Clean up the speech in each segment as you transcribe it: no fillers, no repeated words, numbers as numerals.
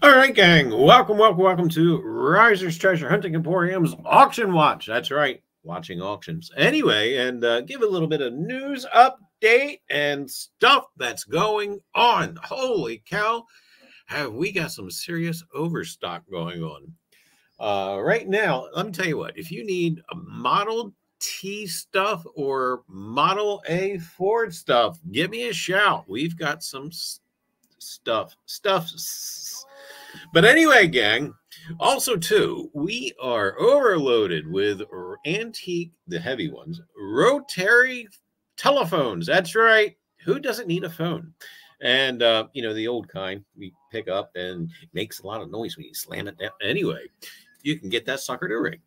All right, gang. Welcome to Riser's Treasure Hunting Emporium's Auction Watch. That's right, watching auctions. Anyway, and give a little bit of news update and stuff that's going on. Holy cow, have we got some serious overstock going on. Right now, let me tell you what, if you need a Model T stuff or Model A Ford stuff, give me a shout. We've got some stuff. But anyway, gang, also too, we are overloaded with antique, the heavy ones, rotary telephones. That's right. Who doesn't need a phone? And the old kind we pick up and it makes a lot of noise when you slam it down. Anyway, you can get that sucker to ring.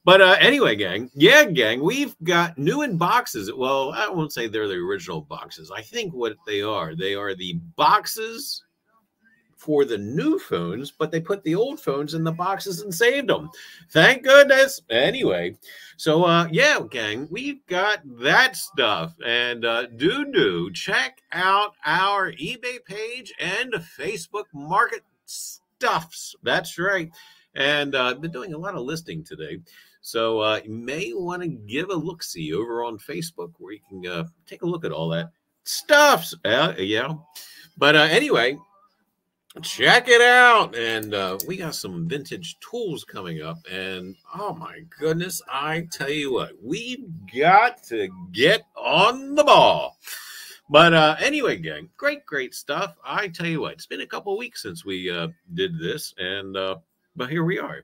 But anyway, gang, we've got new in boxes. Well, I won't say they're the original boxes. I think what they are the boxes for the new phones, but they put the old phones in the boxes and saved them. Thank goodness. Anyway, so yeah, gang, we've got that stuff. And do check out our eBay page and Facebook Market stuffs. That's right. And I've been doing a lot of listing today. So you may want to give a look-see over on Facebook where you can take a look at all that stuffs. Yeah. But anyway, check it out. And we got some vintage tools coming up. And oh my goodness, I tell you what, we've got to get on the ball. But anyway, gang, great stuff. I tell you what, it's been a couple of weeks since we did this. And but here we are.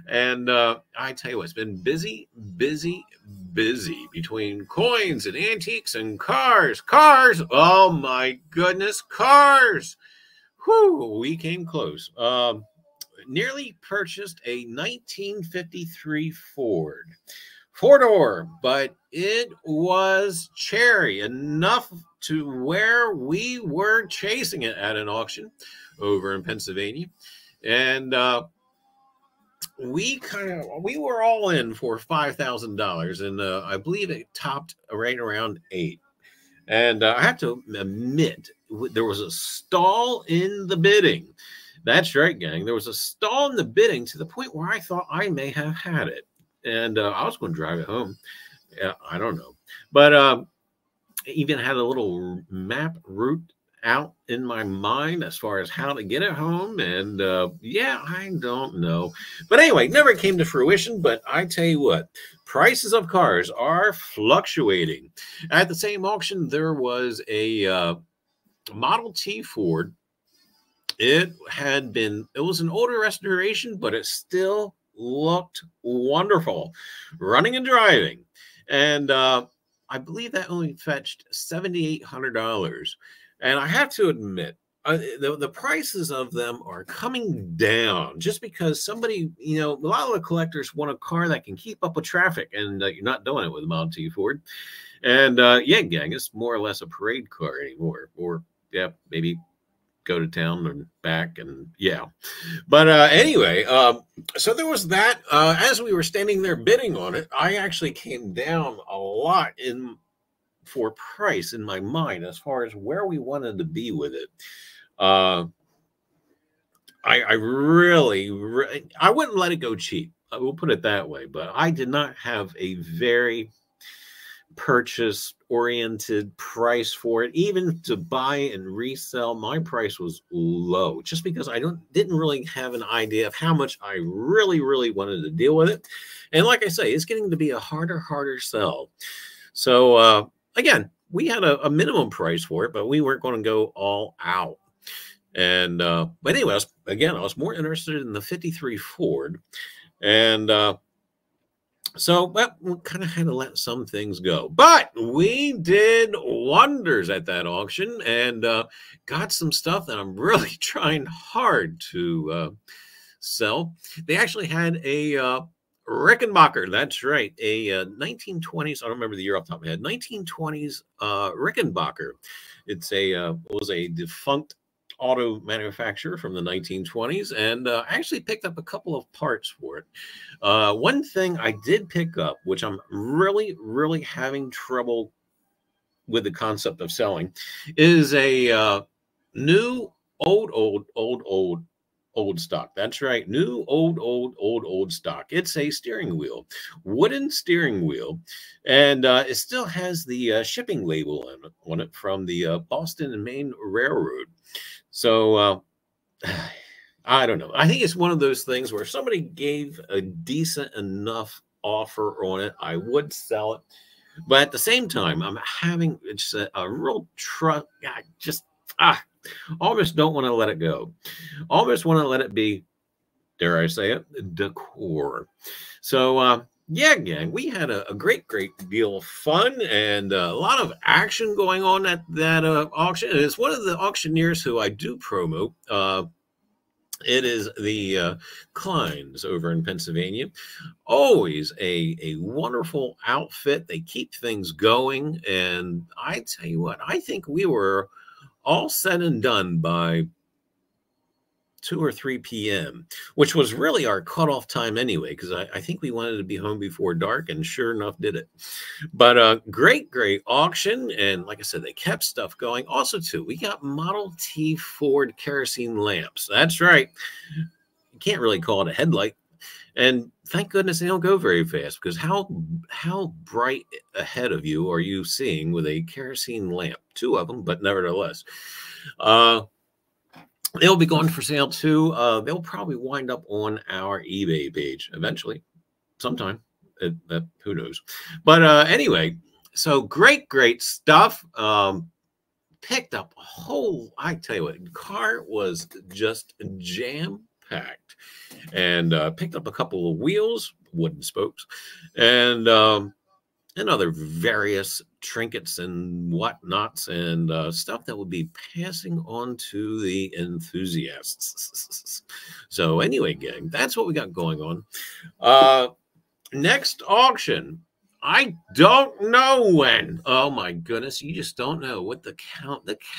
And I tell you what, it's been busy between coins and antiques and cars. Oh my goodness, cars. Whew, we came close. Nearly purchased a 1953 Ford four-door, but it was cherry enough to where we were chasing it at an auction over in Pennsylvania. And we were all in for $5,000, and I believe it topped right around $8,000. And I have to admit, there was a stall in the bidding. That's right, gang. There was a stall in the bidding to the point where I thought I may have had it. And I was going to drive it home. Yeah, I don't know. But even had a little map route out in my mind as far as how to get it home. And yeah, I don't know. But anyway, never came to fruition. But I tell you what, prices of cars are fluctuating. At the same auction, there was a Model T Ford. It was an older restoration, but it still looked wonderful running and driving. And I believe that only fetched $7,800. And I have to admit, the prices of them are coming down just because somebody, a lot of the collectors want a car that can keep up with traffic, and you're not doing it with a Model T Ford. And yeah, gang, it's more or less a parade car anymore, or yeah, maybe go to town and back, and yeah. But anyway, so there was that. As we were standing there bidding on it, I actually came down a lot for price in my mind as far as where we wanted to be with it. I wouldn't let it go cheap. I will put it that way. But I did not have a very purchase-oriented price for it. Even to buy and resell, my price was low, just because I didn't really have an idea of how much I really wanted to deal with it. And like I say, it's getting to be a harder sell. So again, we had a minimum price for it, but we weren't going to go all out. And but anyway, I was more interested in the 53 Ford. And so we kind of had to let some things go. But we did wonders at that auction and got some stuff that I'm really trying hard to sell. They actually had a Rickenbacker. That's right. A 1920s. I don't remember the year off the top of my head. 1920s Rickenbacker. Was a defunct auto manufacturer from the 1920s, and I actually picked up a couple of parts for it. One thing I did pick up, which I'm really having trouble with the concept of selling, is a new old old stock. That's right. New, old stock. It's a steering wheel, wooden steering wheel. And it still has the shipping label on it from the Boston and Maine Railroad. So I don't know. I think it's one of those things where if somebody gave a decent enough offer on it, I would sell it. But at the same time, I'm having just a real trust. Almost don't want to let it go. Almost want to let it be, dare I say it, decor. So, yeah, gang, we had a great deal of fun and a lot of action going on at that auction. And it's one of the auctioneers who I do promote. It is the Kleins over in Pennsylvania. Always a wonderful outfit. They keep things going. And I tell you what, I think we were all said and done by 2 or 3 p.m., which was really our cutoff time anyway, because I think we wanted to be home before dark, and sure enough did it. But great auction. And like I said, they kept stuff going. Also, too, we got Model T Ford kerosene lamps. That's right. You can't really call it a headlight. And thank goodness they don't go very fast, because how bright ahead of you are you seeing with a kerosene lamp? 2 of them, but nevertheless. They'll be going for sale too. They'll probably wind up on our eBay page eventually, sometime. Who knows? But anyway, so great stuff. Picked up a whole, I tell you what, the car was just jam-packed. And picked up a couple of wheels, wooden spokes, and other various trinkets and whatnots and stuff that will be passing on to the enthusiasts. So anyway, gang, that's what we got going on. Next auction, I don't know when. Oh my goodness, you just don't know what the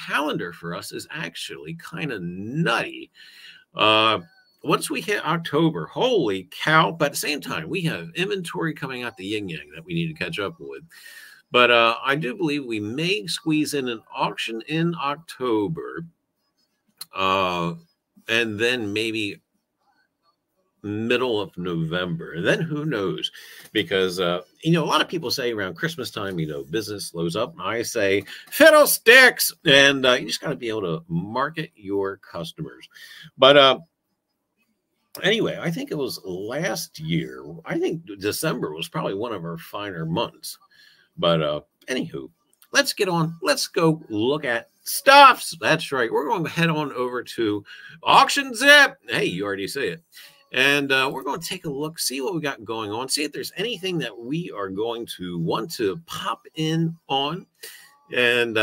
calendar for us is actually kind of nutty. Once we hit October, holy cow. But at the same time, we have inventory coming out the yin-yang that we need to catch up with. But I do believe we may squeeze in an auction in October. And then maybe middle of November. And then who knows? Because, a lot of people say around Christmas time, business slows up. And I say, fiddlesticks! And you just got to be able to market your customers. But anyway, I think it was last year. I think December was probably one of our finer months. But anywho, let's get on. Let's go look at stuffs. That's right. We're going to head on over to Auction Zip. Hey, you already say it. And we're going to take a look, see what we got going on, see if there's anything that we are going to want to pop in on. And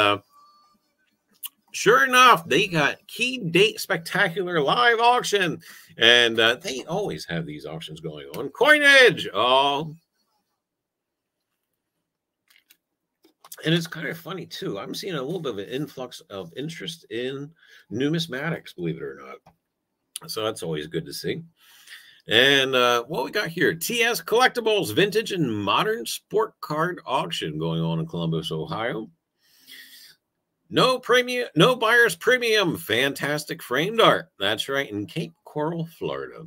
sure enough, they got Key Date Spectacular live auction. And they always have these auctions going on. Coinage. Oh. And it's kind of funny, too. I'm seeing a little bit of an influx of interest in numismatics, believe it or not. So that's always good to see. And what we got here, TS Collectibles Vintage and Modern Sport Card Auction going on in Columbus, Ohio. No premium, no buyer's premium. Fantastic framed art. That's right, in Cape Coral, Florida.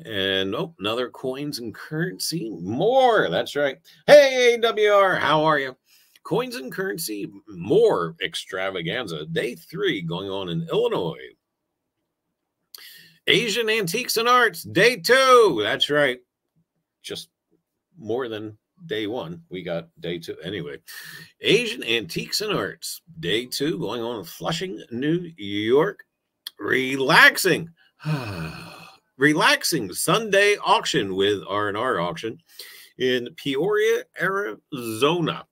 And another coins and currency. More. That's right. Hey, WR, how are you? Coins and currency, more extravaganza. Day 3 going on in Illinois. Asian Antiques and Arts, Day 2. That's right. Just more than Day 1. We got Day 2. Anyway, Asian Antiques and Arts, Day 2 going on in Flushing, New York. Relaxing. Relaxing Sunday auction with R&R auction in Peoria, Arizona.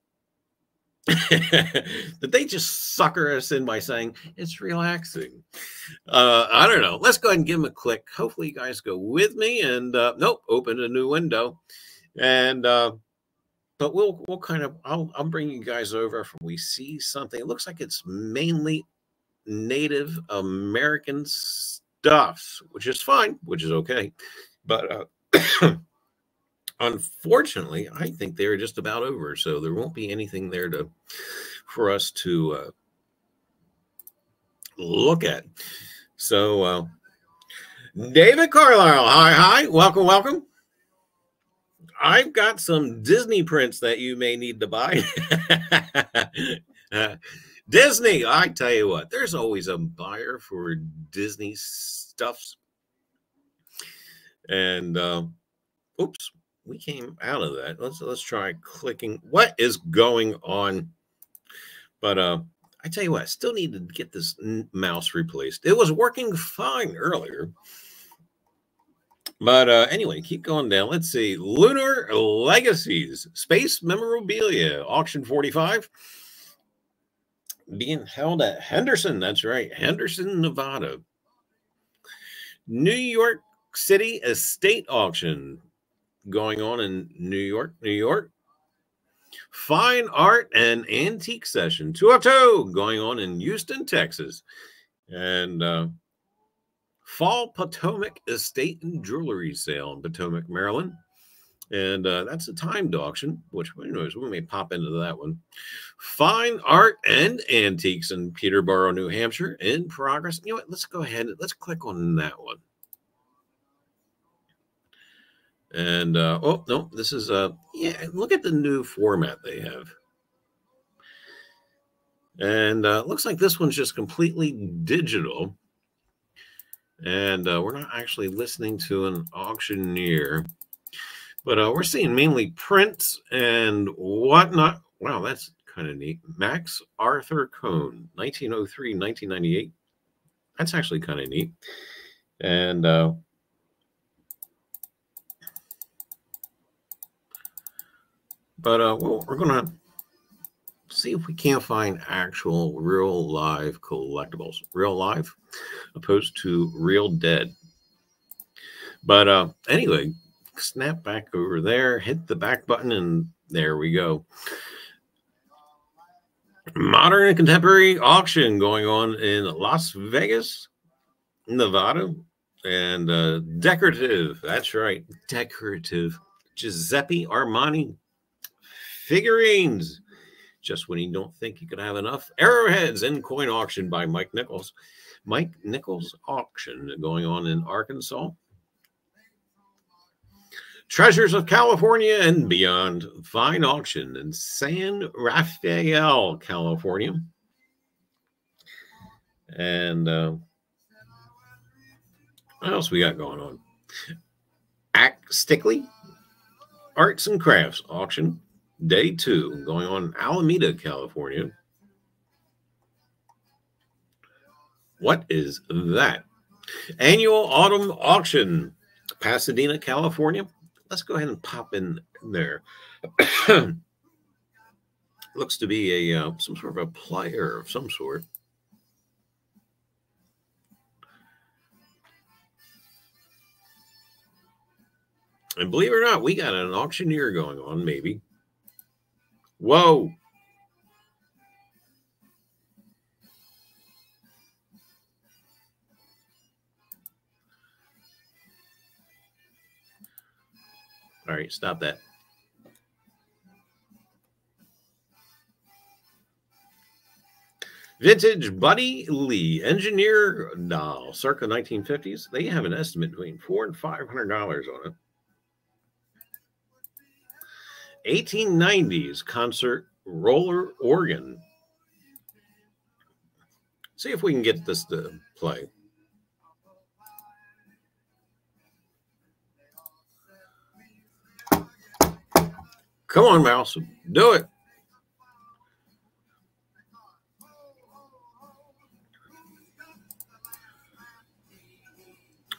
Did they just sucker us in by saying it's relaxing? I don't know. Let's go ahead and give them a click. Hopefully you guys go with me. And nope, open a new window. And but we'll kind of I'll bring you guys over if we see something. It looks like it's mainly Native American stuff, which is fine, which is okay. But unfortunately, I think they're just about over, so there won't be anything there for us to look at. So David Carlisle, hi. Welcome. I've got some Disney prints that you may need to buy. Disney, I tell you what, there's always a buyer for Disney stuffs. And oops, we came out of that. Let's try clicking. What is going on? But I tell you what, I still need to get this mouse replaced. It was working fine earlier. But anyway, keep going down. Let's see. Lunar Legacies, Space Memorabilia, Auction 45. Being held at Henderson. That's right. Henderson, Nevada. New York City Estate Auction going on in New York. Fine Art and Antique Session 202 going on in Houston, Texas. And Fall Potomac Estate and Jewelry Sale in Potomac, Maryland. And that's a timed auction, which who knows, we may pop into that one. Fine Art and Antiques in Peterborough, New Hampshire in progress. You know what? Let's go ahead and let's click on that one. And oh no, this is yeah, look at the new format they have. And looks like this one's just completely digital. And we're not actually listening to an auctioneer. But we're seeing mainly prints and whatnot. Wow, that's kind of neat. Max Arthur Cohn, 1903, 1998. That's actually kind of neat. And well, we're going to see if we can't find actual real live collectibles. Real live opposed to real dead. But anyway, snap back over there, hit the back button, and there we go. Modern and contemporary auction going on in Las Vegas, Nevada. And decorative, that's right, decorative Giuseppe Armani figurines. Just when you don't think you could have enough. Arrowheads in coin auction by Mike Nichols. Mike Nichols auction going on in Arkansas. Treasures of California and Beyond, fine auction in San Rafael, California. And what else we got going on? Stickley Arts and Crafts auction, day 2, going on in Alameda, California. What is that? Annual Autumn Auction, Pasadena, California. Let's go ahead and pop in there. Looks to be a some sort of a player of some sort. And believe it or not, we got an auctioneer going on, maybe. Whoa. All right, stop that. Vintage Buddy Lee engineer doll, circa 1950s. They have an estimate between $400 and $500 on it. 1890s concert roller organ. See if we can get this to play. Come on, mouse, do it.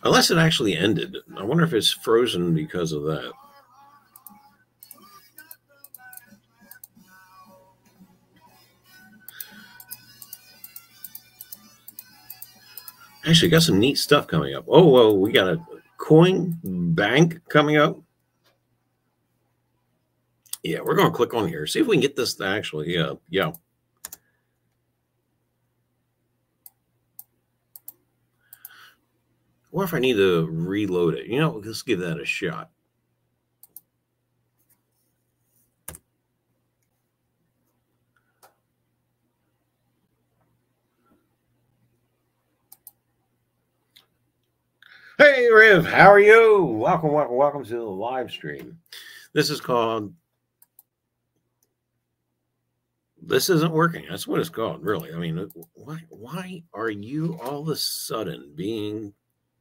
Unless it actually ended. I wonder if it's frozen because of that. Actually, got some neat stuff coming up. Oh, well, we got a coin bank coming up. Yeah, we're going to click on here. See if we can get this to actually, yeah. Or if I need to reload it. You know, let's give that a shot. Hey, Riv, how are you? Welcome, welcome, welcome to the live stream. This is called, this isn't working. That's what it's called, really. I mean, why are you all of a sudden being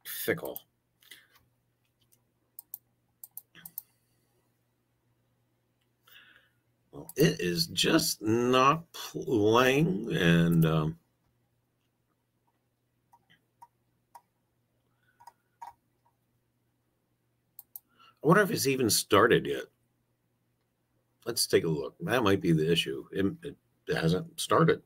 fickle? Well, it is just not playing, and I wonder if it's even started yet. Let's take a look. That might be the issue. It hasn't started.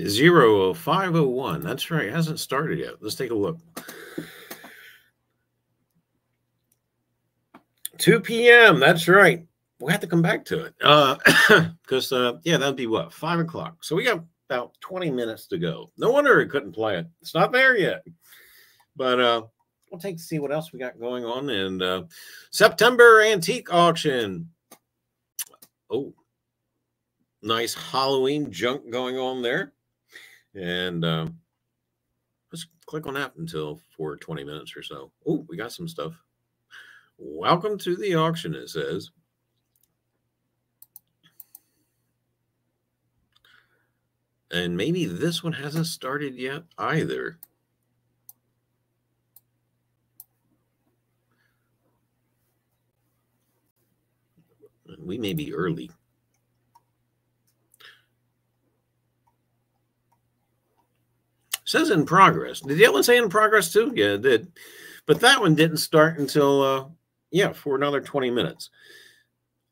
Zero 501. That's right. It hasn't started yet. Let's take a look. 2 p.m. That's right. We'll have to come back to it. Because yeah, that'd be what, 5 o'clock. So we got about 20 minutes to go. No wonder it couldn't play it. It's not there yet. But we'll take to see what else we got going on. And September antique auction. Oh, nice Halloween junk going on there. And let's click on that until for 20 minutes or so. Oh, we got some stuff. Welcome to the auction, it says. And maybe this one hasn't started yet either. We may be early. Says in progress. Did the other one say in progress too? Yeah, it did. But that one didn't start until, yeah, for another 20 minutes.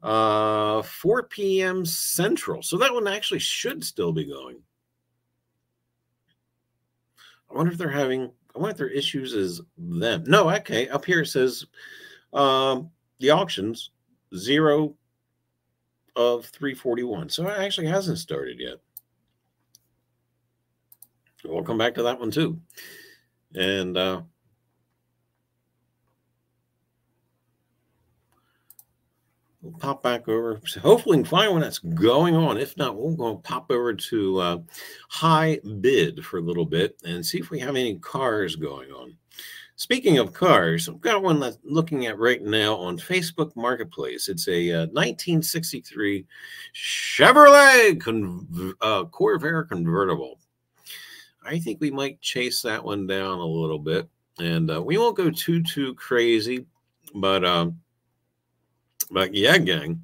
4 p.m. Central. So that one actually should still be going. I wonder if they're having, I wonder if their issues is them. No, okay. Up here it says the auctions 0 of 341. So it actually hasn't started yet. We'll come back to that one too. And we'll pop back over. So hopefully we can find one that's going on. If not, we'll go pop over to high bid for a little bit and see if we have any cars going on. Speaking of cars, I've got one that's looking at right now on Facebook Marketplace. It's a 1963 Chevrolet Corvair convertible. I think we might chase that one down a little bit, and we won't go too crazy, but yeah, gang,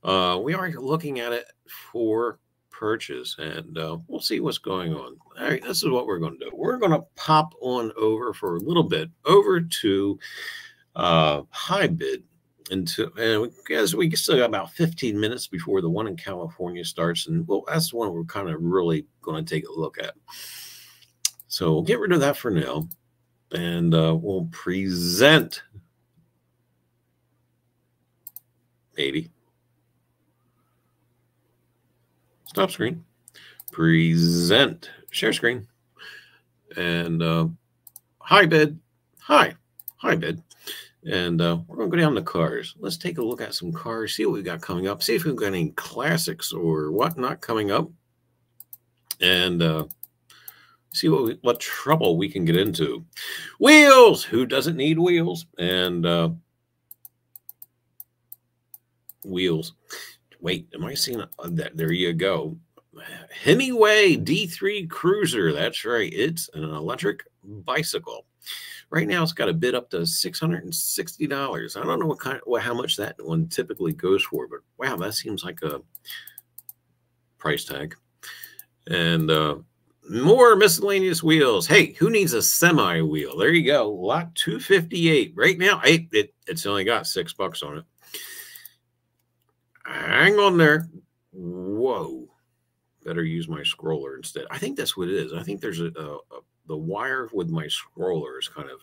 we are looking at it for purchase, and we'll see what's going on. All right, this is what we're going to do. We're going to pop on over for a little bit over to high bid. And as we still got about 15 minutes before the one in California starts, and well, that's the one we're kind of really going to take a look at. So we'll get rid of that for now, and we'll present, baby. Stop screen. Present. Share screen. And high bid. High bid. And we're going to go down to cars. Let's take a look at some cars, see what we got coming up, see if we've got any classics or whatnot coming up, and see what trouble we can get into. Wheels! Who doesn't need wheels? And wheels. Wait, am I seeing that? There you go. Hemingway D3 Cruiser. That's right. It's an electric bicycle. Right now, it's got a bid up to $660. I don't know how much that one typically goes for, but wow, that seems like a price tag. And more miscellaneous wheels. Hey, who needs a semi wheel? There you go. Lot 258. Right now, it's only got $6 on it. Hang on there. Whoa. Better use my scroller instead. I think that's what it is. I think there's the wire with my scroller is kind of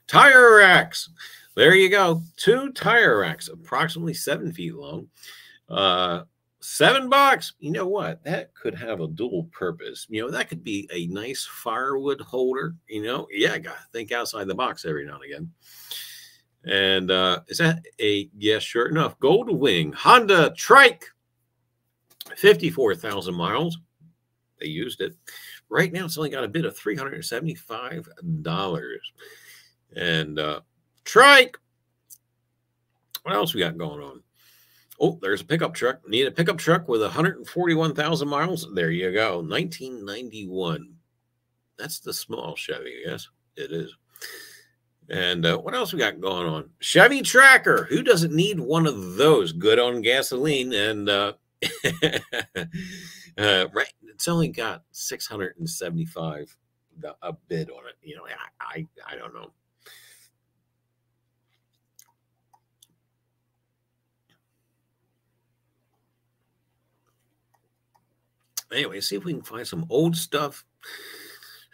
Tire racks. There you go. 2 tire racks, approximately 7 feet long. $7. You know what? That could have a dual purpose. You know, that could be a nice firewood holder. You know, yeah, gotta think outside the box every now and again. And is that a yes? Sure enough, Gold Wing Honda Trike. 54,000 miles. They used it. Right now, it's only got a bid of $375. And trike. What else we got going on? Oh, there's a pickup truck. Need a pickup truck with 141,000 miles. There you go. 1991. That's the small Chevy. Yes, it is. And what else we got going on? Chevy Tracker. Who doesn't need one of those? Good on gasoline. And right, it's only got 675 a bid on it. You know, I don't know. Anyway, see if we can find some old stuff.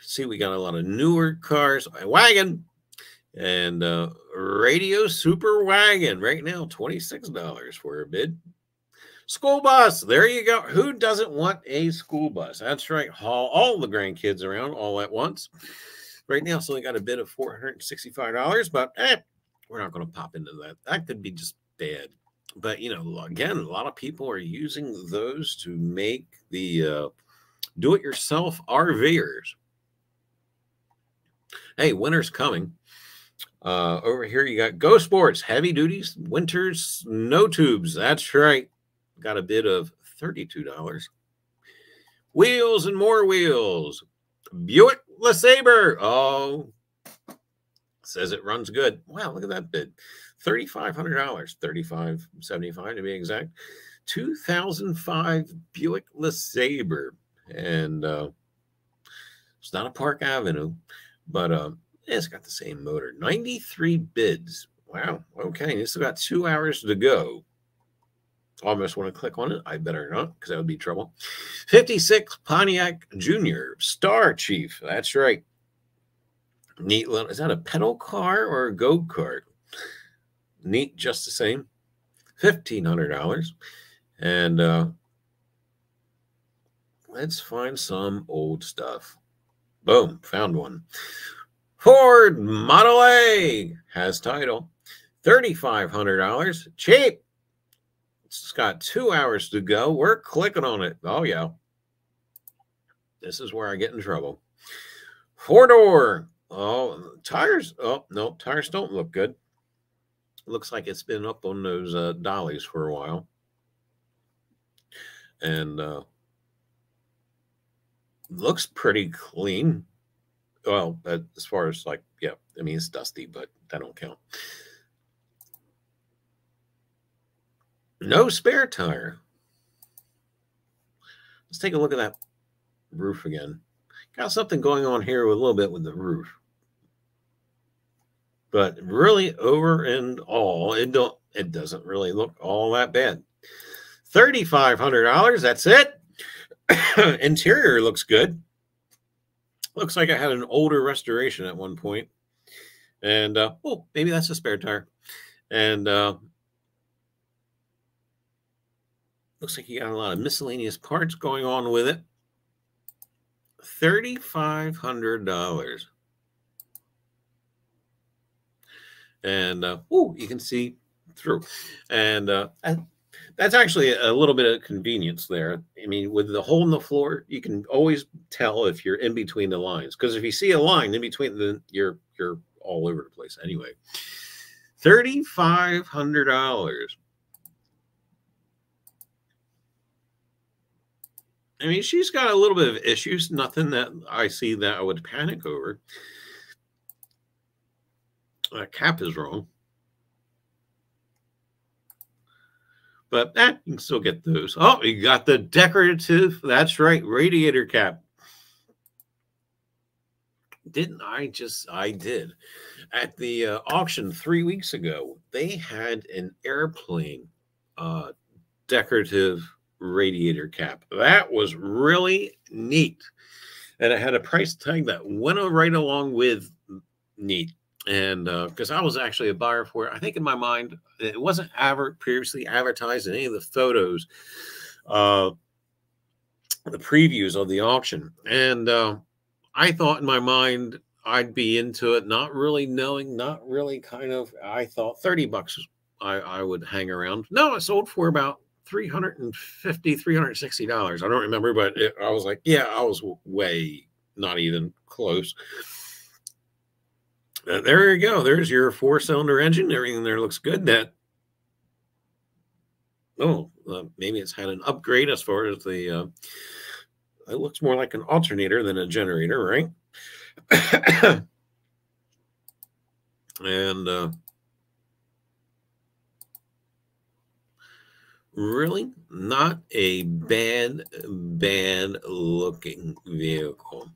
See, we got a lot of newer cars. A wagon and radio super wagon right now, $26 for a bid. School bus, there you go. Who doesn't want a school bus? That's right. Haul all the grandkids around all at once. Right now, it's only got a bid of $465, but we're not going to pop into that. That could be just bad. But, you know, again, a lot of people are using those to make the do-it-yourself RVers. Hey, winter's coming. Over here, you got Go Sports, heavy duties, winter snow tubes. That's right. Got a bid of $32. Wheels and more wheels. Buick LeSabre. Oh, says it runs good. Wow, look at that bid. $3,500. $3,575 to be exact. 2005 Buick LeSabre. And it's not a Park Avenue, but it's got the same motor. 93 bids. Wow. Okay. It's got 2 hours to go. Almost want to click on it. I better not, because that would be trouble. 56 Pontiac Junior Star Chief. That's right. Neat little. Is that a pedal car or a go-kart? Neat, just the same. $1,500. And let's find some old stuff. Boom, found one. Ford Model A has title. $3,500. Cheap. It's got 2 hours to go. We're clicking on it. Oh, yeah. This is where I get in trouble. Four-door. Oh, tires. Oh, no, tires don't look good. Looks like it's been up on those dollies for a while. And looks pretty clean. Well, as far as like, yeah, I mean, it's dusty, but that don't count. No spare tire. Let's take a look at that roof again. Got something going on here with a little bit with the roof. But really, over and all, it doesn't really look all that bad. $3,500. That's it. Interior looks good. Looks like I had an older restoration at one point. And oh, maybe that's a spare tire. And looks like you got a lot of miscellaneous parts going on with it. $3,500. And oh, you can see through. And that's actually a little bit of convenience there. I mean, with the hole in the floor, you can always tell if you're in between the lines. Because if you see a line in between, then you're all over the place anyway. $3,500. I mean, she's got a little bit of issues. Nothing that I see that I would panic over. Cap is wrong. But you can still get those. Oh, you got the decorative. That's right. Radiator cap. Didn't I I did. At the auction 3 weeks ago, they had an airplane decorative radiator cap. That was really neat. And it had a price tag that went right along with neat. And because I was actually a buyer for it, I think in my mind, it wasn't previously advertised in any of the photos, the previews of the auction. And I thought in my mind I'd be into it, not really knowing, I thought $30 I would hang around. No, it sold for about $350, $360. I don't remember, but I was like, yeah, I was way not even close. There you go. There's your 4-cylinder engine. Everything there looks good. Maybe it's had an upgrade as far as the, it looks more like an alternator than a generator, right? And really not a bad looking vehicle.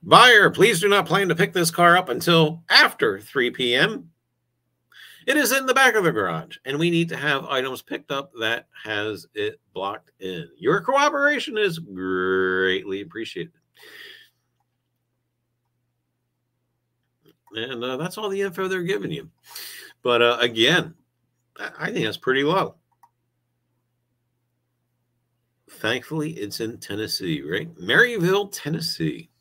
Buyer, please do not plan to pick this car up until after 3 p.m. It is in the back of the garage, and we need to have items picked up that has it blocked in. Your cooperation is greatly appreciated. And that's all the info they're giving you. But again, I think that's pretty low. Thankfully, it's in Tennessee, right? Maryville, Tennessee.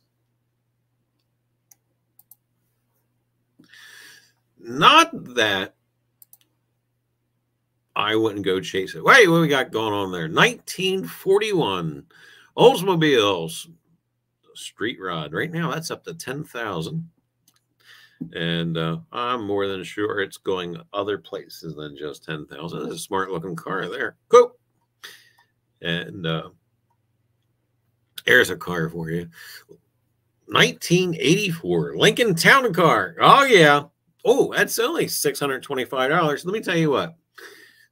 Not that I wouldn't go chase it. Wait, what we got going on there? 1941 Oldsmobiles street rod. Right now, that's up to $10,000. And I'm more than sure it's going other places than just 10,000. It's a smart looking car there. Cool. And there's a car for you. 1984 Lincoln Town Car. Oh, yeah. Oh, that's only $625. Let me tell you what.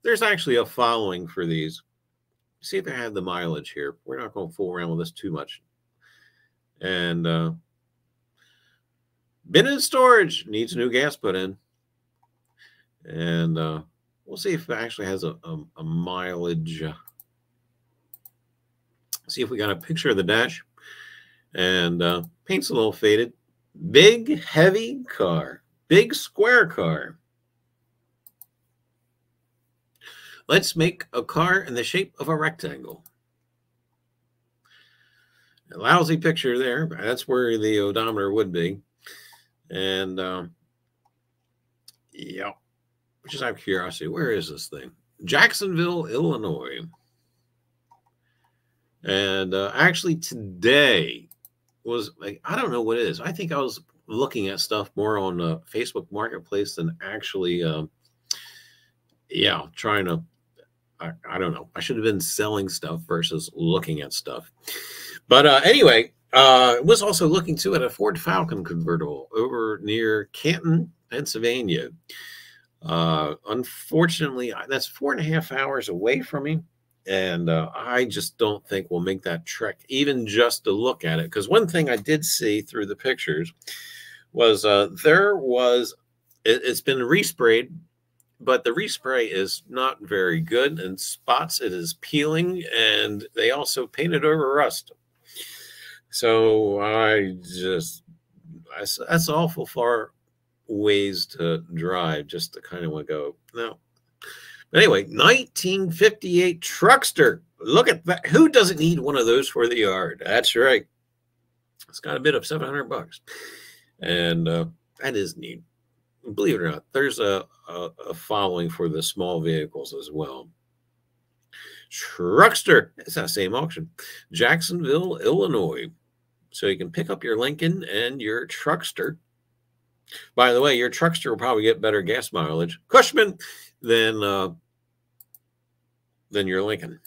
There's actually a following for these. See if I have the mileage here. We're not going to fool around with this too much. And been in storage. Needs new gas put in. And we'll see if it actually has a mileage. See if we got a picture of the dash. And paint's a little faded. Big, heavy car. Big square car. Let's make a car in the shape of a rectangle. A lousy picture there. That's where the odometer would be. And yeah, just out of curiosity, where is this thing? Jacksonville, Illinois. And actually today was like, I don't know what it is. I think I was looking at stuff more on Facebook Marketplace than actually, trying to, I don't know. I should have been selling stuff versus looking at stuff. But anyway, was also looking too at a Ford Falcon convertible over near Canton, Pennsylvania. Unfortunately, that's 4.5 hours away from me. And I just don't think we'll make that trek, even just to look at it. Because one thing I did see through the pictures was it's been resprayed, but the respray is not very good. And spots it is peeling, and they also painted over rust. So that's awful far ways to drive just to kind of want to go, no. Anyway, 1958 Truckster. Look at that. Who doesn't need one of those for the yard? That's right. It's got a bit of $700. And that is neat. Believe it or not, there's a following for the small vehicles as well. Truckster. It's that same auction. Jacksonville, Illinois. So you can pick up your Lincoln and your Truckster. By the way, your Truckster will probably get better gas mileage, Cushman, than your Lincoln.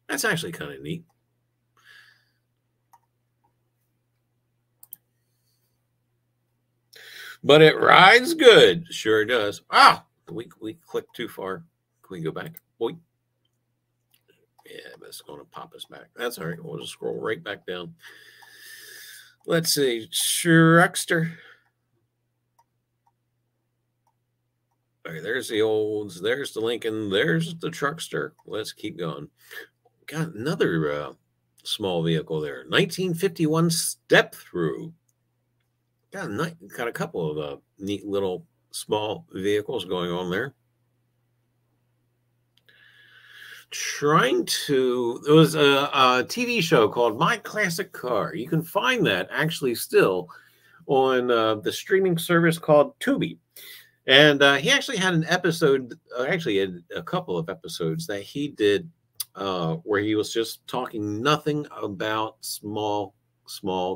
That's actually kind of neat. But it rides good. Sure does. Ah, we clicked too far. Can we go back? Boy. Yeah, but it's going to pop us back. That's all right. We'll just scroll right back down. Let's see. Truckster. All right, there's the Olds. There's the Lincoln. There's the Truckster. Let's keep going. Got another small vehicle there. 1951 Step Through. Got a couple of neat little small vehicles going on there. There was a TV show called My Classic Car. You can find that actually still on the streaming service called Tubi. And he actually had an episode, actually a couple of episodes that he did where he was just talking nothing about small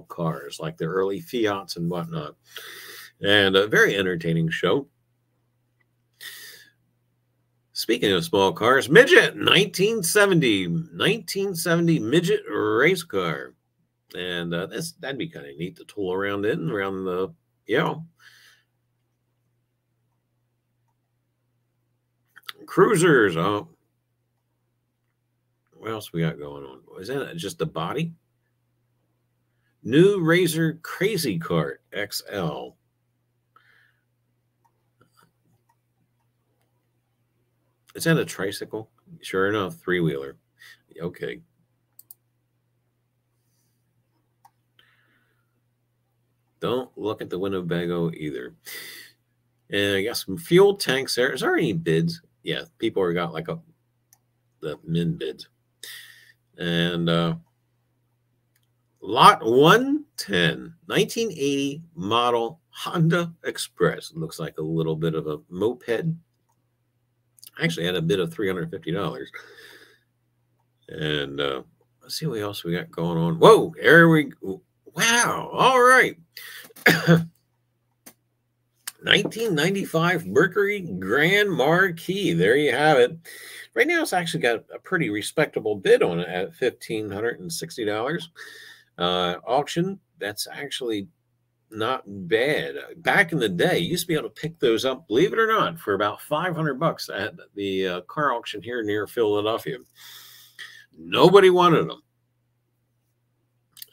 cars like the early Fiats and whatnot. And a very entertaining show. Speaking of small cars, Midget 1970 Midget race car. And that'd be kind of neat to tool around around the, cruisers. Oh, what else we got going on? Is that just the body? New Razor Crazy Cart XL. Is that a tricycle? Sure enough, three-wheeler. Okay. Don't look at the Winnebago either. And I got some fuel tanks there. Is there any bids? Yeah, people are got like the min bids. And lot 110, 1980 model Honda Express. It looks like a little bit of a moped. Actually had a bid of $350. And let's see what else we got going on. Whoa, there we go. Wow. All right. 1995 Mercury Grand Marquis. There you have it. Right now, it's actually got a pretty respectable bid on it at $1,560. Auction, that's actually not bad. Back in the day, you used to be able to pick those up, believe it or not, for about $500 at the car auction here near Philadelphia. Nobody wanted them.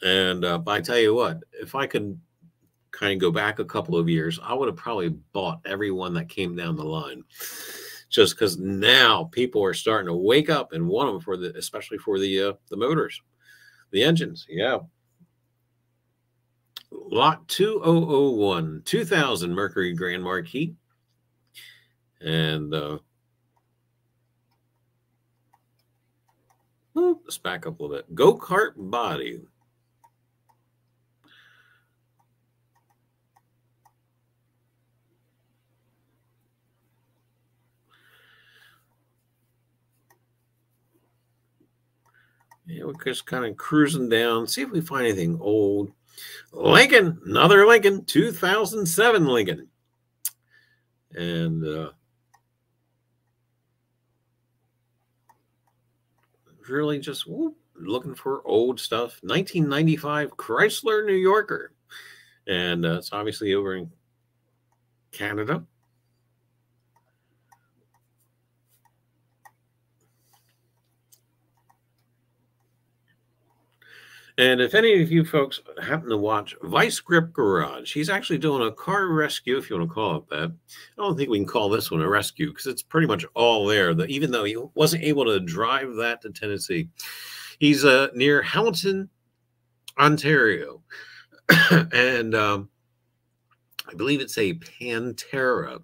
And I tell you what, if I could kind of go back a couple of years, I would have probably bought every one that came down the line. Just because now people are starting to wake up and want them for especially for the motors, the engines. Yeah. Lot 2001, 2000 Mercury Grand Marquis. And let's back up a little bit. Go-kart body. Yeah, we're just kind of cruising down, see if we find anything old. Lincoln, another Lincoln, 2007 Lincoln. And really just looking for old stuff. 1995 Chrysler New Yorker. And it's obviously over in Canada. And if any of you folks happen to watch Vice Grip Garage, he's actually doing a car rescue, if you want to call it that. I don't think we can call this one a rescue because it's pretty much all there. Even though he wasn't able to drive that to Tennessee, he's near Hamilton, Ontario. And I believe it's a Pantera. I'm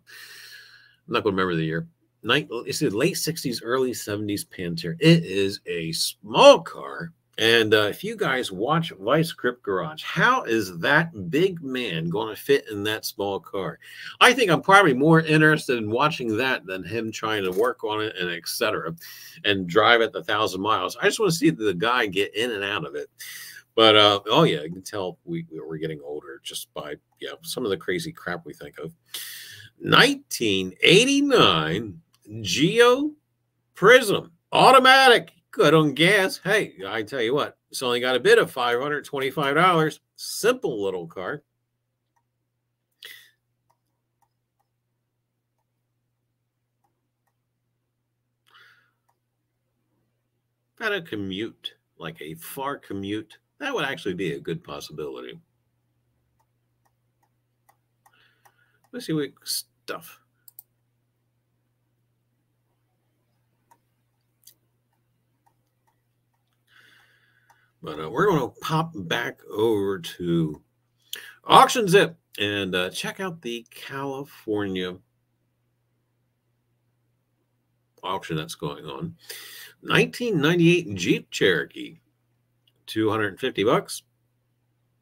not going to remember the year. It's the late 60s, early 70s Pantera. It is a small car. And if you guys watch Vice Grip Garage, how is that big man going to fit in that small car? I think I'm probably more interested in watching that than him trying to work on it and etc. and drive at 1,000 miles. I just want to see the guy get in and out of it. But oh yeah, you can tell we're getting older just by some of the crazy crap we think of. 1989 Geo Prism automatic. Good on gas. Hey, I tell you what, it's only got a bid of $525. Simple little car. Got a commute, like a far commute. That would actually be a good possibility. Let's see what stuff. But we're going to pop back over to Auction Zip and check out the California auction that's going on. 1998 Jeep Cherokee, $250.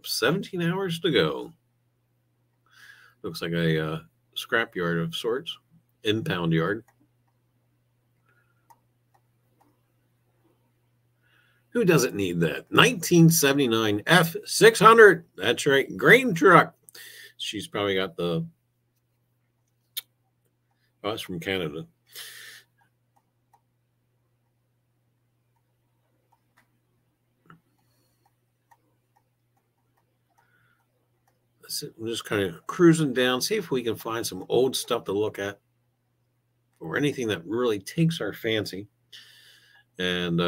17 hours to go. Looks like a scrap yard of sorts, impound yard. Who doesn't need that? 1979 F600. That's right. Grain truck. She's probably got the... Oh, it's from Canada. I'm just kind of cruising down, see if we can find some old stuff to look at or anything that really takes our fancy. And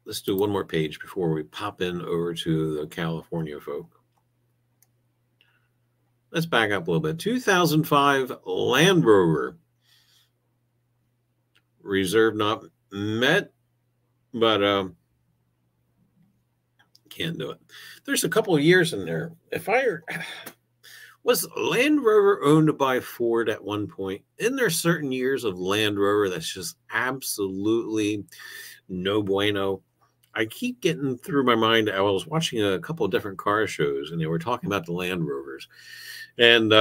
let's do one more page before we pop in over to the California folk. Let's back up a little bit. 2005 Land Rover. Reserve not met, but can't do it. There's a couple of years in there. Was Land Rover owned by Ford at one point? Isn't there certain years of Land Rover that's just absolutely no bueno? I keep getting through my mind. I was watching a couple of different car shows, and they were talking about the Land Rovers. And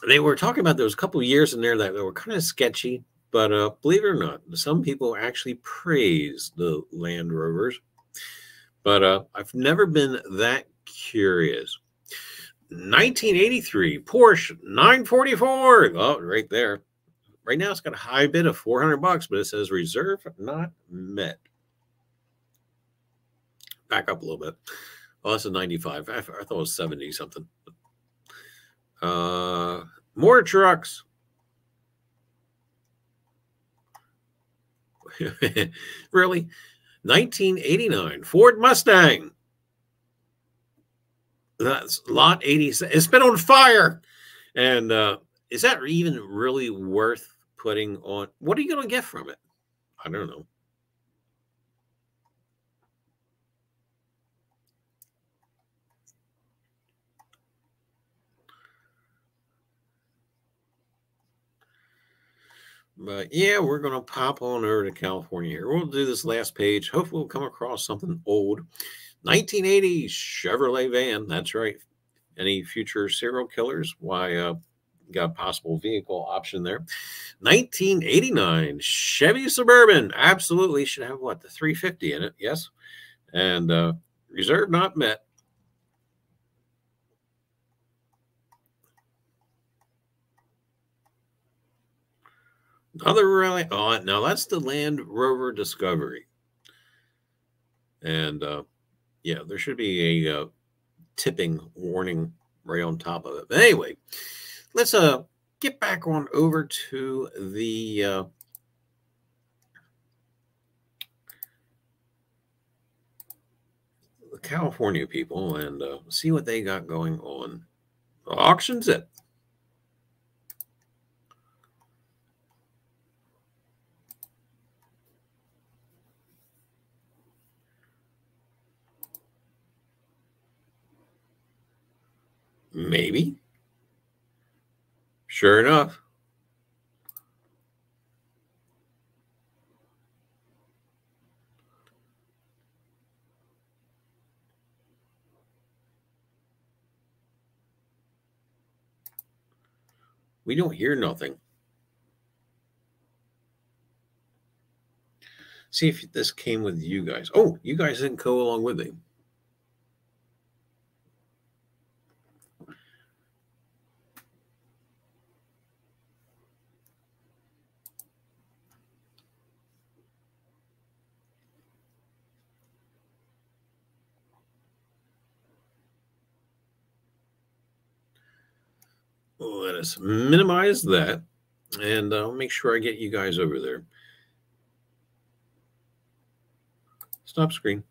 they were talking about there was a couple of years in there that were kind of sketchy. But believe it or not, some people actually praise the Land Rovers. But I've never been that curious. 1983 Porsche 944. Oh, right there. Right now it's got a high bid of $400, but it says reserve not met. Back up a little bit. Oh, that's a 95. I thought it was 70 something. More trucks. Really? 1989 Ford Mustang. That's lot 80. It's been on fire. And is that even really worth putting on? What are you going to get from it? I don't know. But yeah, we're going to pop on over to California here. We'll do this last page. Hopefully we'll come across something old. 1980 Chevrolet van. That's right. Any future serial killers? Why, got a possible vehicle option there. 1989 Chevy Suburban. Absolutely. Should have what? The 350 in it. Yes. And reserve not met. Another really, oh, no, that's the Land Rover Discovery. And yeah, there should be a tipping warning right on top of it. But anyway, let's get back on over to the California people and see what they got going on. Auctions it. Maybe. Sure enough. We don't hear nothing. See if this came with you guys. Oh, you guys didn't go along with me. Let us minimize that, and I'll make sure I get you guys over there. Stop screen,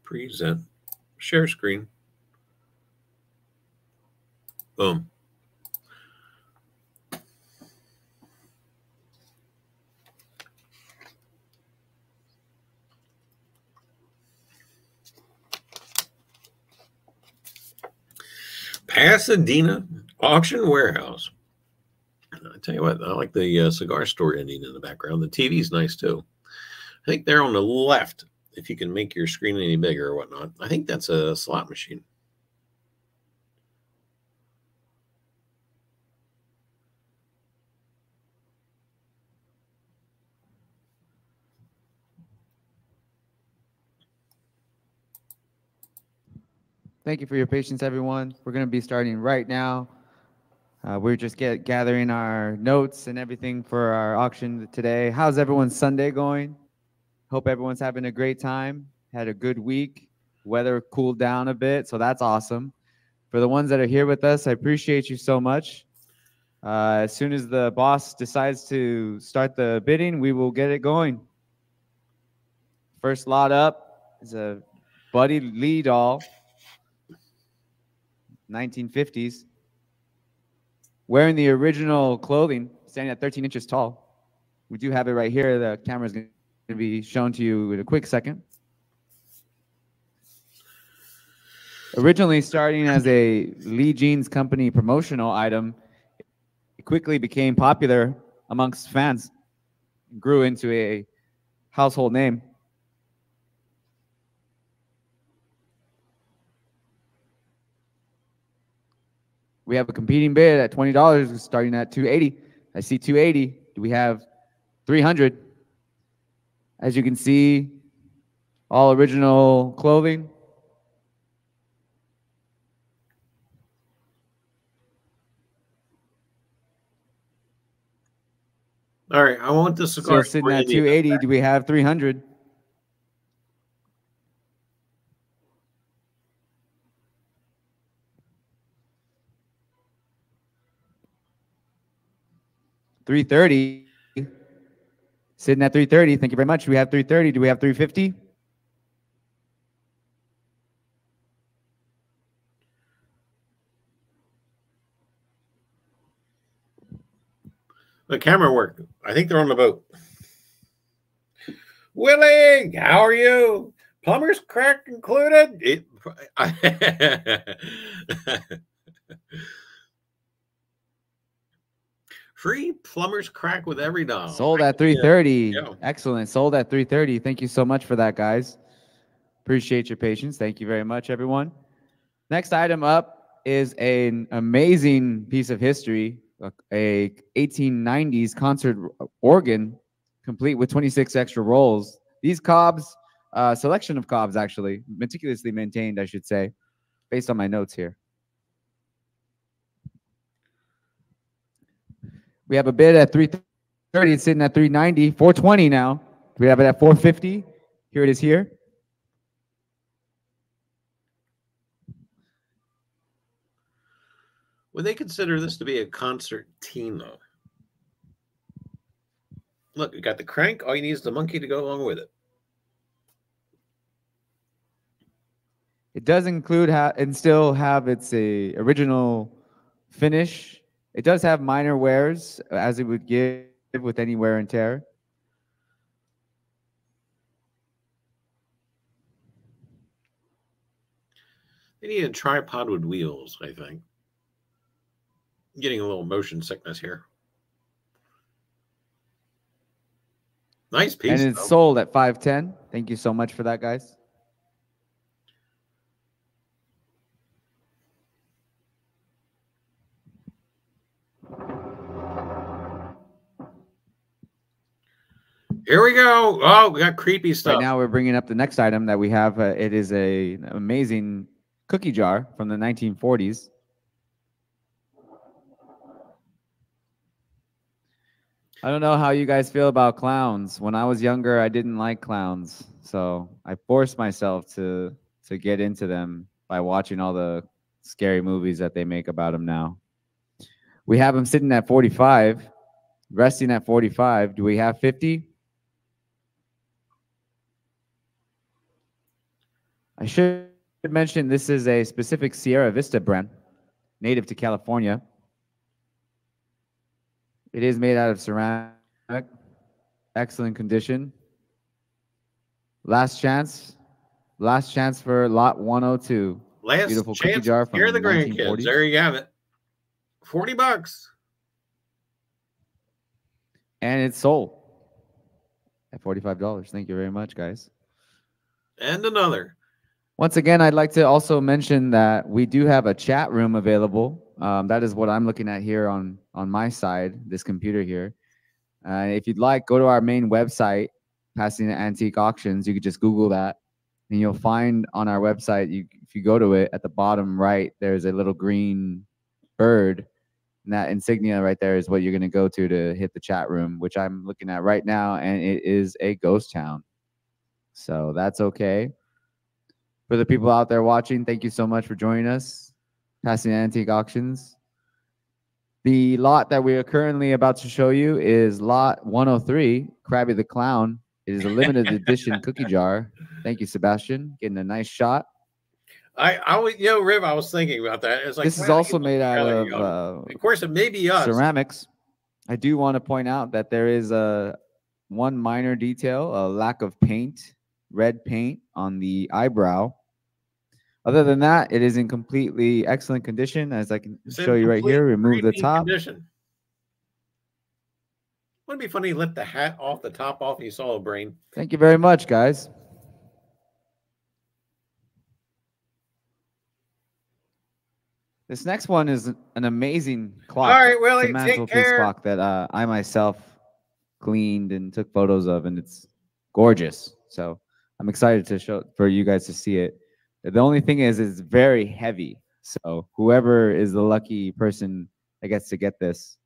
present, share screen. Boom. Pasadena Auction Warehouse. I tell you what, I like the cigar store ending in the background. The TV's nice too. I think they're on the left, if you can make your screen any bigger or whatnot. I think that's a slot machine. Thank you for your patience, everyone. We're going to be starting right now. We're just gathering our notes and everything for our auction today. How's everyone's Sunday going? Hope everyone's having a great time. Had a good week. Weather cooled down a bit, so that's awesome. For the ones that are here with us, I appreciate you so much. As soon as the boss decides to start the bidding, we will get it going. First lot up is a Buddy Lee doll, 1950s, wearing the original clothing, standing at 13 inches tall. We do have it right here. The camera is going to be shown to you in a quick second. Originally starting as a Lee Jeans Company promotional item, it quickly became popular amongst fans and grew into a household name. We have a competing bid at $20, starting at $280. I see $280. Do we have $300? As you can see, all original clothing. All right, I want the cigar. Still sitting at 280. Do we have 300? $330. Sitting at 330. Thank you very much. We have 330. Do we have 350? The camera work. I think they're on the boat. Willie, how are you? Plumber's crack included? Free plumber's crack with every doll. Sold at 330. Yeah. Excellent. Sold at 330. Thank you so much for that, guys. Appreciate your patience. Thank you very much, everyone. Next item up is an amazing piece of history, a 1890s concert organ, complete with 26 extra rolls. These cobs, selection of cobs actually, meticulously maintained, I should say, based on my notes here. We have a bid at 330. It's sitting at 390. 420 now. We have it at 450. Here it is here. Would they consider this to be a concertina? Look, you got the crank. All you need is the monkey to go along with it. It does include and still have its original finish. It does have minor wears, as it would give with any wear and tear. They need a tripod with wheels, I think. I'm getting a little motion sickness here. Nice piece. And it's sold at 510. Thank you so much for that, guys. Here we go. Oh, we got creepy stuff. Right now we're bringing up the next item that we have. It is an amazing cookie jar from the 1940s. I don't know how you guys feel about clowns. When I was younger, I didn't like clowns. So I forced myself to get into them by watching all the scary movies that they make about them now. We have them sitting at 45, resting at 45. Do we have 50? I should mention this is a specific Sierra Vista brand, native to California. It is made out of ceramic, excellent condition. Last chance for lot 102. Last beautiful chance. Cookie jar from Here are the 1940s. grandkids. There you have it. $40. And it's sold at $45. Thank you very much, guys. And another. Once again, I'd like to also mention that we do have a chat room available. That is what I'm looking at here on my side, this computer here. If you'd like, go to our main website, Pasadena Antique Auctions. You could just Google that. and you'll find on our website, if you go to it, at the bottom right, there's a little green bird. And that insignia right there is what you're going to go to hit the chat room, which I'm looking at right now, and it is a ghost town. So that's okay. For the people out there watching, thank you so much for joining us. Passing Antique Auctions. The lot that we are currently about to show you is lot 103, Krabby the Clown. It is a limited edition cookie jar. Thank you, Sebastian. Getting a nice shot. I was, Riv, I was thinking about that. It's like, this is also made out of course, it may be us. Ceramics. I do want to point out that there is one minor detail, a lack of paint, red paint on the eyebrow. Other than that, it is in completely excellent condition, as I can show you right here. Remove the top. Condition. Wouldn't it be funny to lift the hat off, the top off, and you saw a brain? Thank you very much, guys. This next one is an amazing clock. All right, Willie, it's a mantelpiece clock that I myself cleaned and took photos of, and it's gorgeous. So I'm excited to show for you guys to see it. The only thing is, it's very heavy. So whoever is the lucky person that gets to get this,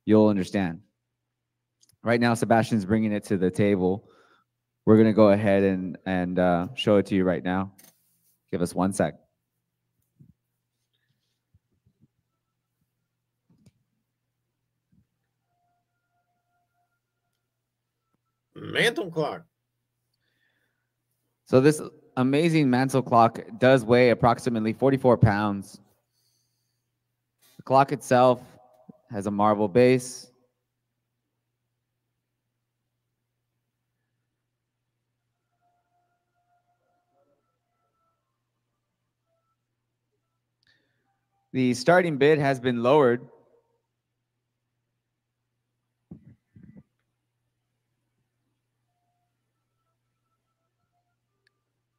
you'll understand. Right now, Sebastian's bringing it to the table. We're gonna go ahead and show it to you right now. Give us 1 sec. Mantle clock. So this amazing mantle clock does weigh approximately 44 pounds. The clock itself has a marble base. The starting bid has been lowered.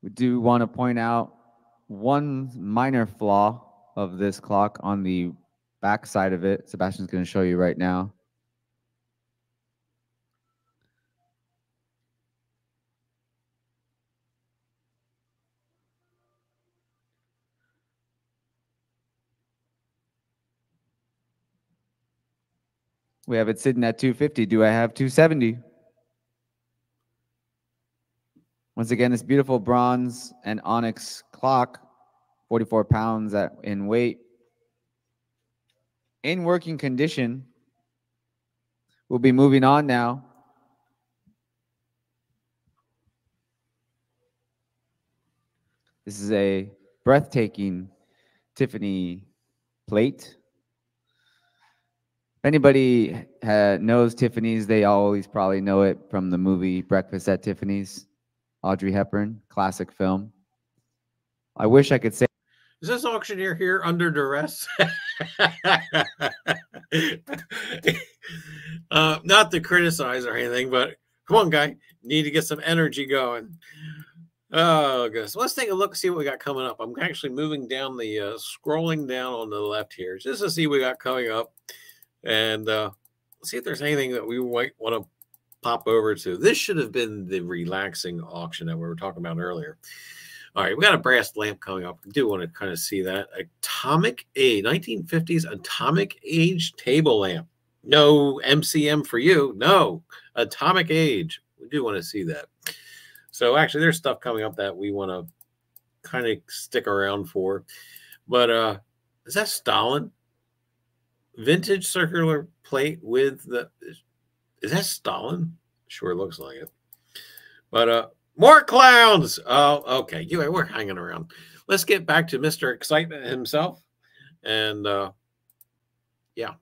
We do want to point out one minor flaw of this clock on the back side of it. Sebastian's going to show you right now. We have it sitting at 250. Do I have 270? Once again, this beautiful bronze and onyx clock, 44 pounds in weight. In working condition. We'll be moving on now. This is a breathtaking Tiffany plate. If anybody knows Tiffany's, they always probably know it from the movie Breakfast at Tiffany's. Audrey Hepburn, classic film. I wish I could say. Is this auctioneer here under duress? Not to criticize or anything, but come on, guy. Need to get some energy going. Oh, goodness. Let's take a look, see what we got coming up. I'm actually moving down the, scrolling down on the left here, just to see what we got coming up. And see if there's anything that we might want to pop over to. This should have been the relaxing auction that we were talking about earlier. All right, we got a brass lamp coming up. I do want to kind of see that. Atomic Age, 1950s Atomic Age table lamp. No MCM for you. No, Atomic Age. We do want to see that. So actually, there's stuff coming up that we want to kind of stick around for. But is that Stalin? Vintage circular plate with the... Is that Stalin? Sure looks like it. But more clowns. Oh, okay. We're hanging around. Let's get back to Mr. Excitement himself. And yeah.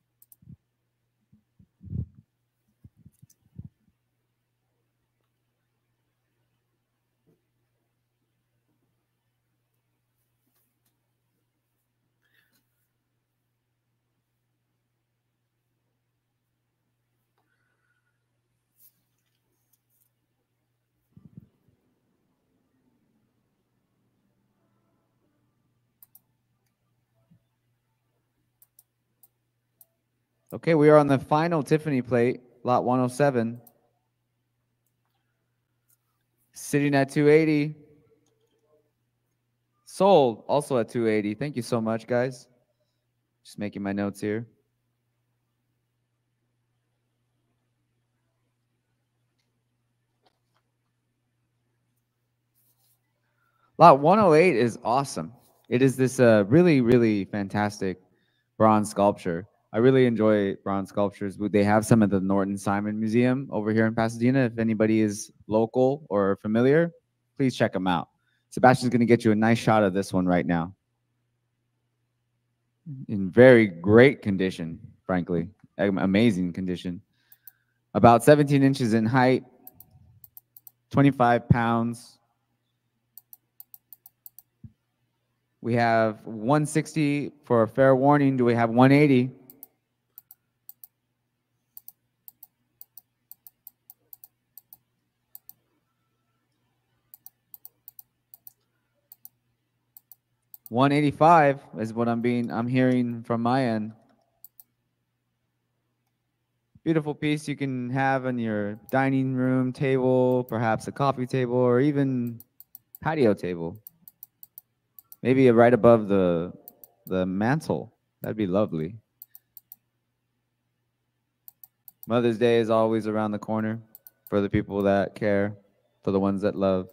Okay, we are on the final Tiffany plate, lot 107. Sitting at 280. Sold also at 280. Thank you so much, guys. Just making my notes here. Lot 108 is awesome. It is this really, really fantastic bronze sculpture. I really enjoy bronze sculptures. They have some at the Norton Simon Museum over here in Pasadena. If anybody is local or familiar, please check them out. Sebastian's going to get you a nice shot of this one right now. In very great condition, frankly. Amazing condition. About 17 inches in height, 25 pounds. We have 160 for a fair warning. Do we have 180? $185 is what I'm hearing from my end. Beautiful piece you can have on your dining room table, perhaps a coffee table, or even patio table. Maybe right above the mantle. That'd be lovely. Mother's Day is always around the corner for the people that care, for the ones that love.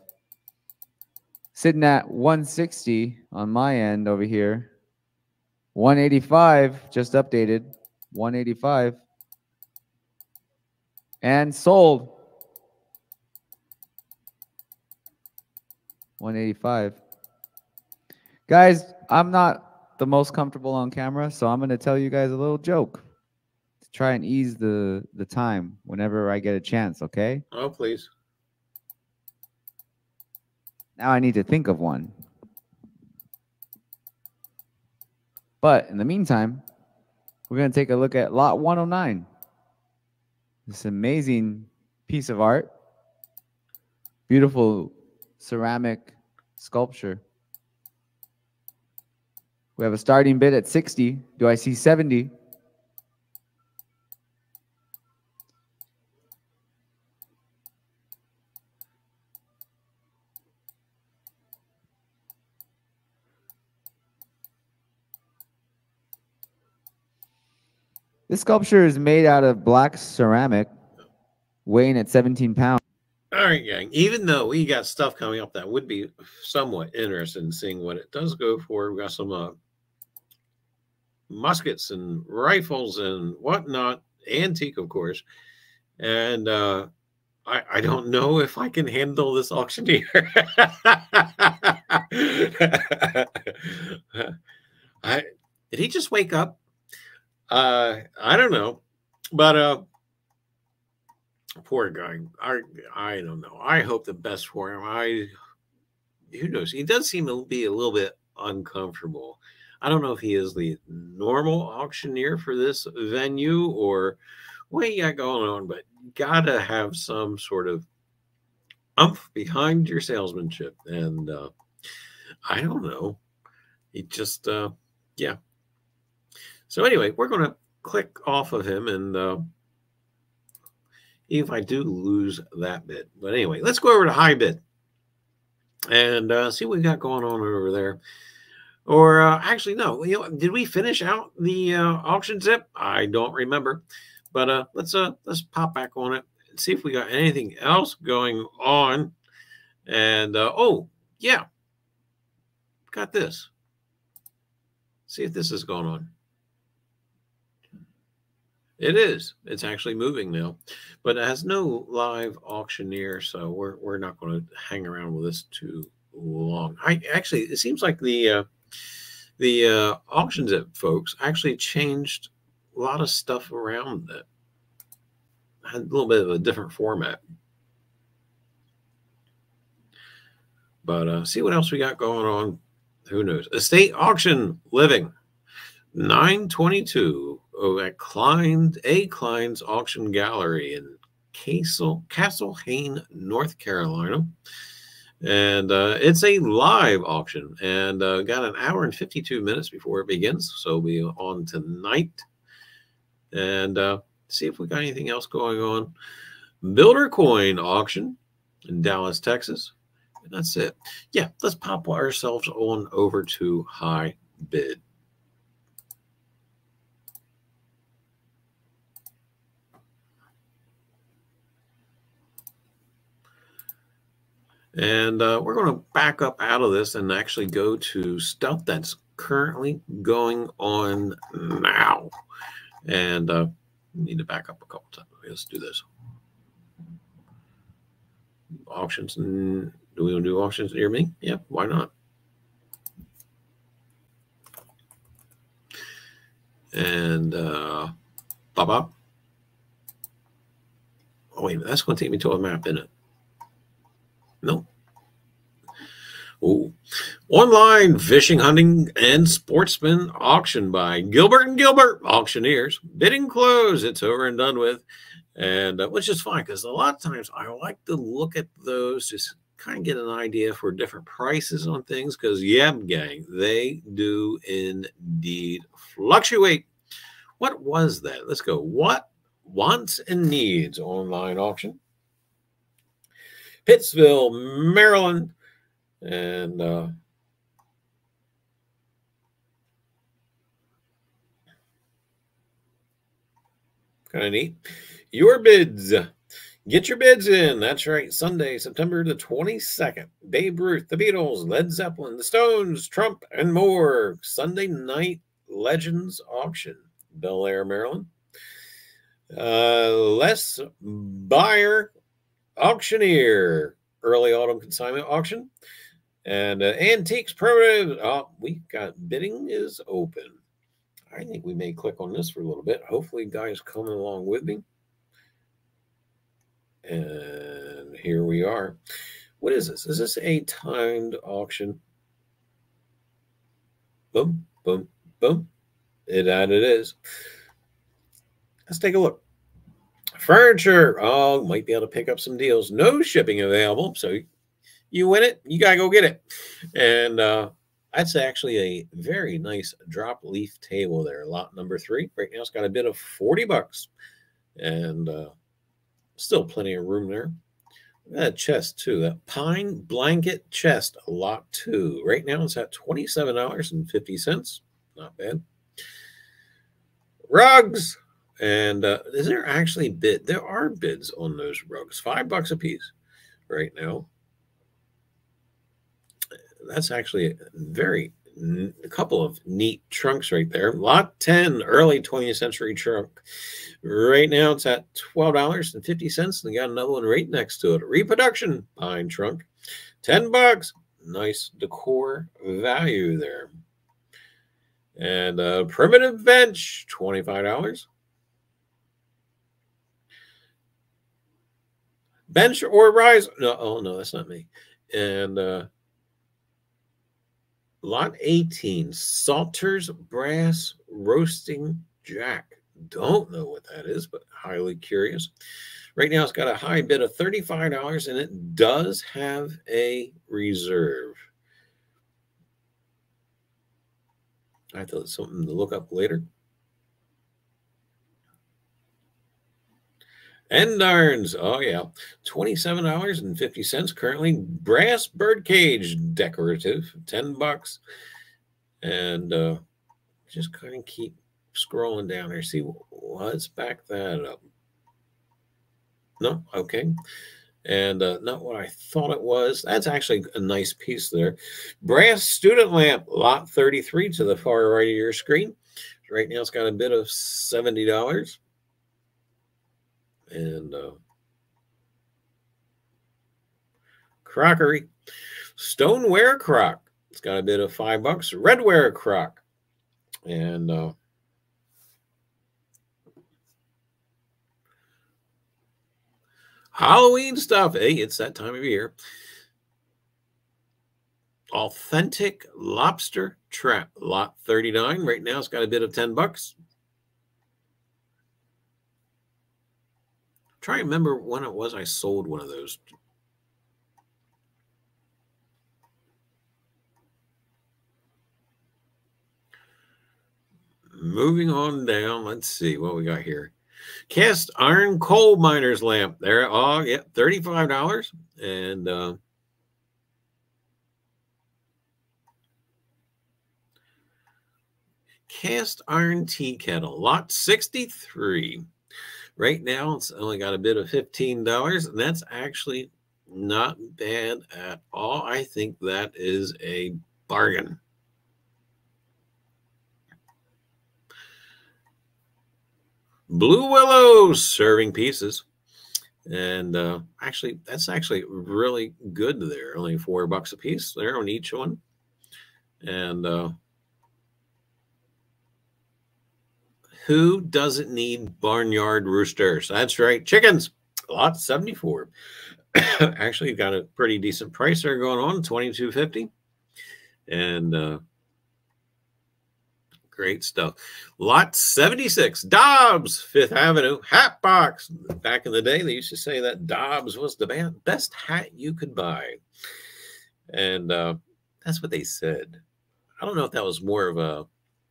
Sitting at 160 on my end over here. 185 just updated. 185. And sold. 185. Guys, I'm not the most comfortable on camera, so I'm going to tell you guys a little joke to try and ease the time whenever I get a chance, okay? Oh, please. Now I need to think of one. But in the meantime, we're going to take a look at lot 109. This amazing piece of art. Beautiful ceramic sculpture. We have a starting bid at 60. Do I see 70? This sculpture is made out of black ceramic, weighing at 17 pounds. All right, gang. Even though we got stuff coming up that would be somewhat interested in seeing what it does go for, we got some muskets and rifles and whatnot, antique, of course. And I don't know if I can handle this auctioneer. Did he just wake up? I don't know, but poor guy. I don't know. I hope the best for him. Who knows? He does seem to be a little bit uncomfortable. I don't know if he is the normal auctioneer for this venue or what you got going on, but you gotta have some sort of umph behind your salesmanship. And I don't know. He just yeah. So anyway, we're going to click off of him, and even if I do lose that bid. But anyway, let's go over to high bid and see what we got going on over there. Or actually, no. You know, did we finish out the auction zip? I don't remember. But let's pop back on it and see if we got anything else going on. And oh yeah, got this. See if this is going on. It is. It's actually moving now, but it has no live auctioneer, so we're not going to hang around with this too long. It seems like the auction zip folks actually changed a lot of stuff around that. Had a little bit of a different format. But see what else we got going on. Who knows? Estate auction living 922 at Klein's Auction Gallery in Castle Hayne, North Carolina. And it's a live auction, and got an hour and 52 minutes before it begins. So we'll be on tonight. And see if we got anything else going on. Builder coin auction in Dallas, Texas. And that's it. Yeah, let's pop ourselves on over to high bid. And we're going to back up out of this and actually go to stuff that's currently going on now. And need to back up a couple times. Let's do this. Auctions. Do we want to do auctions near me? Yeah, why not? And bop. Oh, wait, that's going to take me to a map, isn't it? No. Ooh. Online fishing, hunting, and sportsman auction by Gilbert and Gilbert Auctioneers. Bidding closed. It's over and done with. And which is fine, because a lot of times I like to look at those, just kind of get an idea for different prices on things, because yeah, gang, they do indeed fluctuate. What was that? Let's go. What wants and needs online auction. Pittsville, Maryland. And kind of neat. Your bids. Get your bids in. That's right. Sunday, September the 22nd. Babe Ruth, the Beatles, Led Zeppelin, the Stones, Trump, and more. Sunday night Legends auction. Bel Air, Maryland. Les Buyer Auctioneer. Early autumn consignment auction. And Antiques Primitive. Oh, we've got bidding is open. I think we may click on this for a little bit. Hopefully, guys coming along with me. And here we are. What is this? Is this a timed auction? Boom, boom, boom. It is. Let's take a look. Furniture. Oh, might be able to pick up some deals. No shipping available. So you win it, you got to go get it. And that's actually a very nice drop leaf table there. Lot number 3. Right now it's got a bid of $40. And still plenty of room there. That chest too. That pine blanket chest, lot 2. Right now it's at $27.50. Not bad. Rugs. And is there actually bid? There are bids on those rugs. $5 a piece right now. That's actually a couple of neat trunks right there. Lot 10, early 20th century trunk. Right now it's at $12.50. And they got another one right next to it. Reproduction pine trunk, $10. Nice decor value there. And primitive bench, $25. Bench or rise? No, oh no, that's not me. And lot 18, Salter's Brass Roasting Jack. Don't know what that is, but highly curious. Right now, it's got a high bid of $35, and it does have a reserve. I thought it's something to look up later. Endarns, oh yeah, $27.50 currently. Brass birdcage decorative, $10. And just kind of keep scrolling down there, see let's back that up. No, okay. And not what I thought it was. That's actually a nice piece there. Brass student lamp, lot 33 to the far right of your screen. Right now it's got a bid of $70. And crockery, stoneware crock. It's got a bid of $5. Redware crock. And Halloween stuff. Hey, it's that time of year. Authentic lobster trap, lot 39. Right now it's got a bid of $10. Try to remember when it was I sold one of those. Moving on down, let's see what we got here. Cast iron coal miner's lamp. There, oh yeah, $35. And cast iron tea kettle, lot 63. Right now, it's only got a bid of $15, and that's actually not bad at all. I think that is a bargain. Blue Willow serving pieces. And actually, that's actually really good there. Only $4 a piece there on each one. And who doesn't need barnyard roosters? That's right, chickens. Lot 74. Actually, got a pretty decent price there going on, $22.50. And great stuff. Lot 76, Dobbs, Fifth Avenue, hat box. Back in the day, they used to say that Dobbs was the best hat you could buy. And that's what they said. I don't know if that was more of a,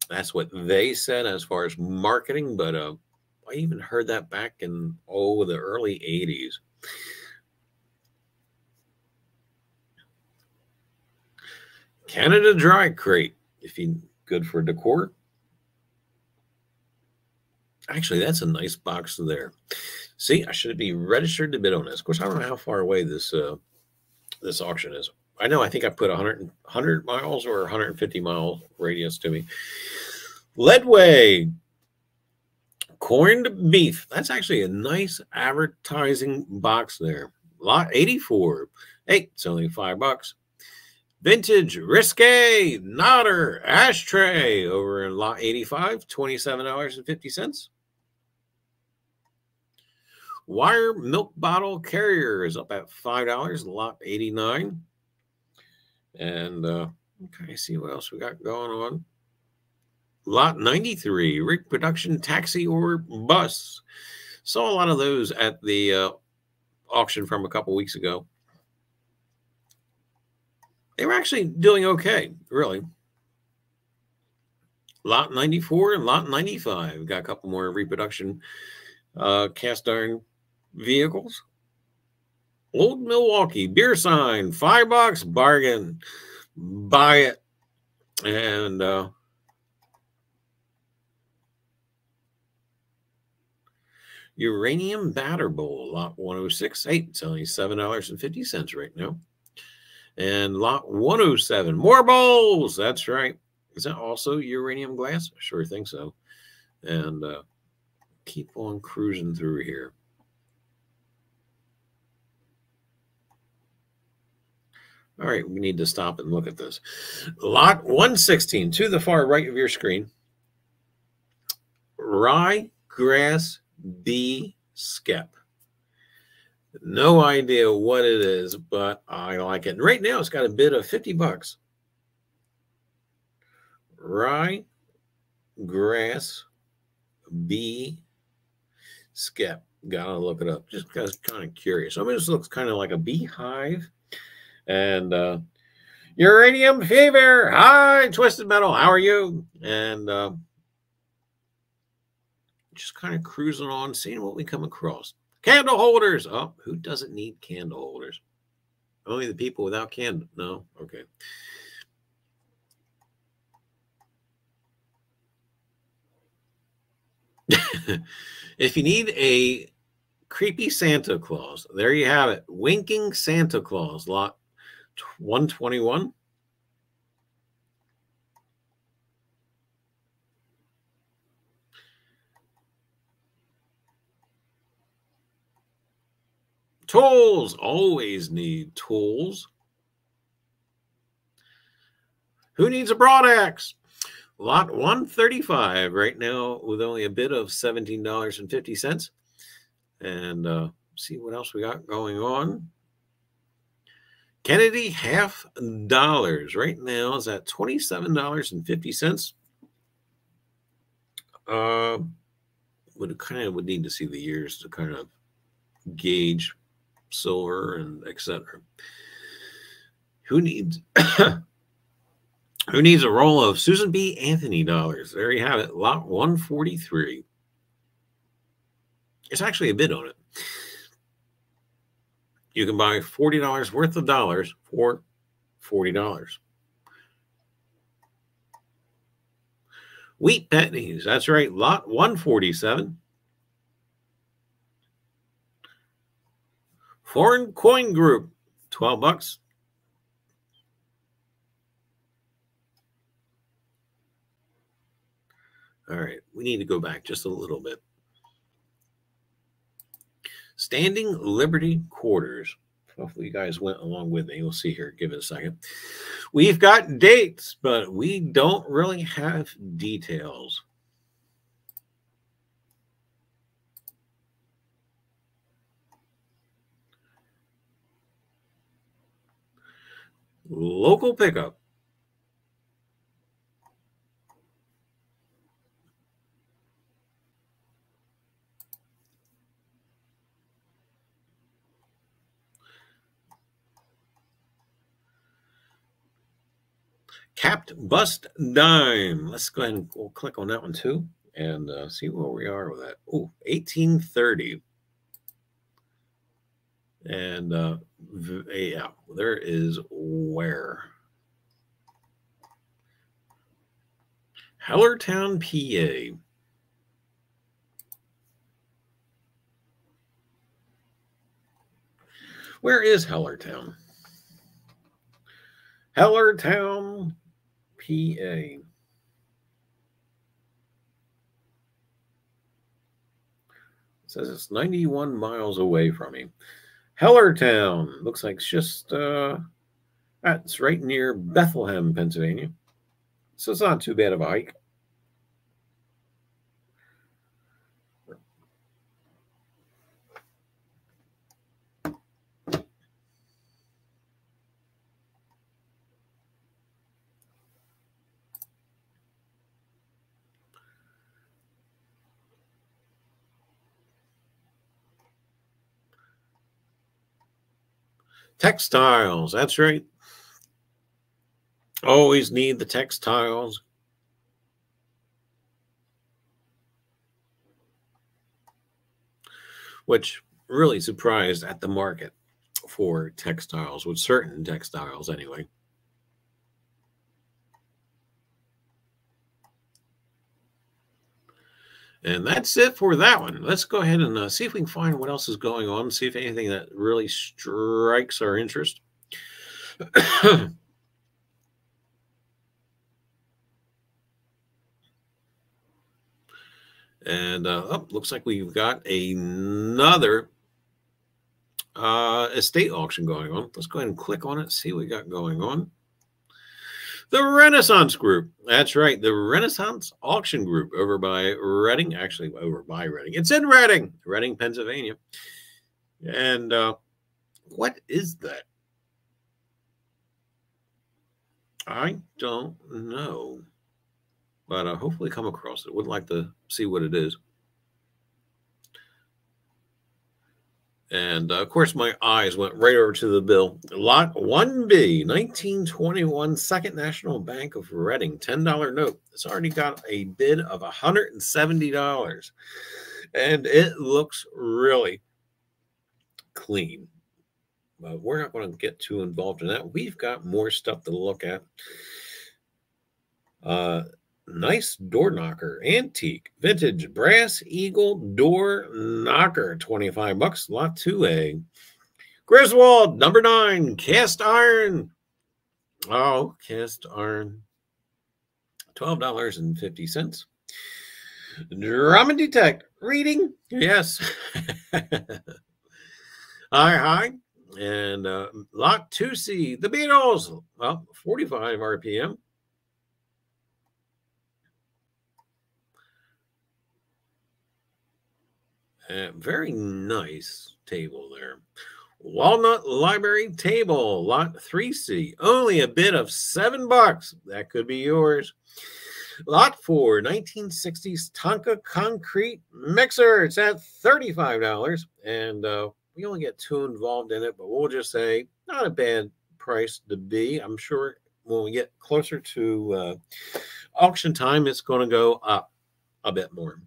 that's what they said as far as marketing, but I even heard that back in, the early 80s. Canada Dry Crate, if you good for decor. Actually, that's a nice box there. See, I should be registered to bid on this. Of course, I don't know how far away this this auction is. I know, I think I put 100 miles or 150 mile radius to me. Leadway corned beef. That's actually a nice advertising box there. Lot 84. Hey, it's only $5. Vintage Risque Nodder ashtray over in lot 85, $27.50. Wire milk bottle carrier is up at $5, lot 89. And okay, see what else we got going on. Lot 93, rig production taxi or bus. Saw a lot of those at the auction from a couple weeks ago. They were actually doing okay, really. Lot 94 and lot 95. Got a couple more reproduction cast iron vehicles. Old Milwaukee beer sign, $5 bargain. Buy it. And uranium batter bowl, lot 106. Hey, it's only $7.50 right now. And lot 107, more bowls. That's right. Is that also uranium glass? I sure think so. And keep on cruising through here. All right, we need to stop and look at this. Lot 116, to the far right of your screen. Rye grass bee skep. No idea what it is, but I like it. And right now, it's got a bid of $50. Rye grass bee skep. Gotta look it up. Just because kind of curious. I mean, this looks kind of like a beehive. And uranium fever. Hi, Twisted Metal. How are you? And just kind of cruising on, seeing what we come across. Candle holders. Oh, who doesn't need candle holders? Only the people without candle. No? Okay. If you need a creepy Santa Claus, there you have it. Winking Santa Claus, lot 121. Tools. Always need tools. Who needs a broad axe? Lot 135 right now with only a bid of $17.50. And see what else we got going on. Kennedy $50 right now is at $27.50. Would need to see the years to kind of gauge silver and etc. Who needs who needs a roll of Susan B. Anthony dollars? There you have it, lot 143. It's actually a bid on it. You can buy $40 worth of dollars for $40. Wheat pennies. That's right. Lot 147. Foreign coin group. 12 bucks. All right. We need to go back just a little bit. Standing Liberty Quarters. Hopefully you guys went along with me. We'll see here. Give it a second. We've got dates, but we don't really have details. Local pickup. Capped bust dime. Let's go ahead and we'll click on that one too and see where we are with that. Oh, 1830. And yeah, there is where. Hellertown, PA. Where is Hellertown? Hellertown, PA. It says it's 91 miles away from me. Hellertown looks like it's just that's right near Bethlehem, Pennsylvania. So it's not too bad of a hike. Textiles, that's right. Always need the textiles. Which really surprised at the market for textiles, with certain textiles anyway. And that's it for that one. Let's go ahead and see if we can find what else is going on, see if anything that really strikes our interest. And looks like we've got another estate auction going on. Let's go ahead and click on it, see what we got going on. The Renaissance Group. That's right. The Renaissance Auction Group over by Reading. Actually, over by Reading. It's in Reading, Reading, Pennsylvania. And what is that? I don't know. But hopefully come across it. Would like to see what it is. And, of course, my eyes went right over to the bill. Lot 1B, 1921 Second National Bank of Reading, $10 note. It's already got a bid of $170. And it looks really clean. But we're not going to get too involved in that. We've got more stuff to look at. Nice door knocker, antique, vintage, brass eagle door knocker, 25 bucks, lot 2A. Griswold, number 9, cast iron. Oh, cast iron, $12.50. Drum and detect, reading, yes. Hi. And lot 2C, the Beatles, well, 45 RPM. Very nice table there. Walnut Library table, lot 3C. Only a bid of $7. That could be yours. Lot 4, 1960s Tonka concrete mixer. It's at $35. And we only get 2 involved in it, but we'll just say not a bad price to be. I'm sure when we get closer to auction time, it's going to go up a bit more.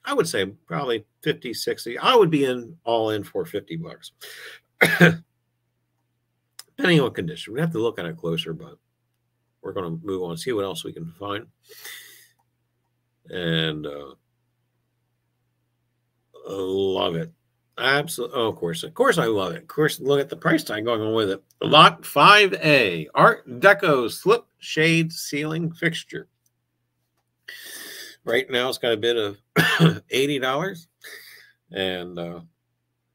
I would say probably 50, 60. I would be all in for $50. Depending on condition. We have to look at it closer, but we're going to move on, see what else we can find. And love it. Absolutely. Oh, of course I love it. Of course, look at the price tag going on with it. Lot 5A, Art Deco slip shade ceiling fixture. Right now it's got a bid of $80. And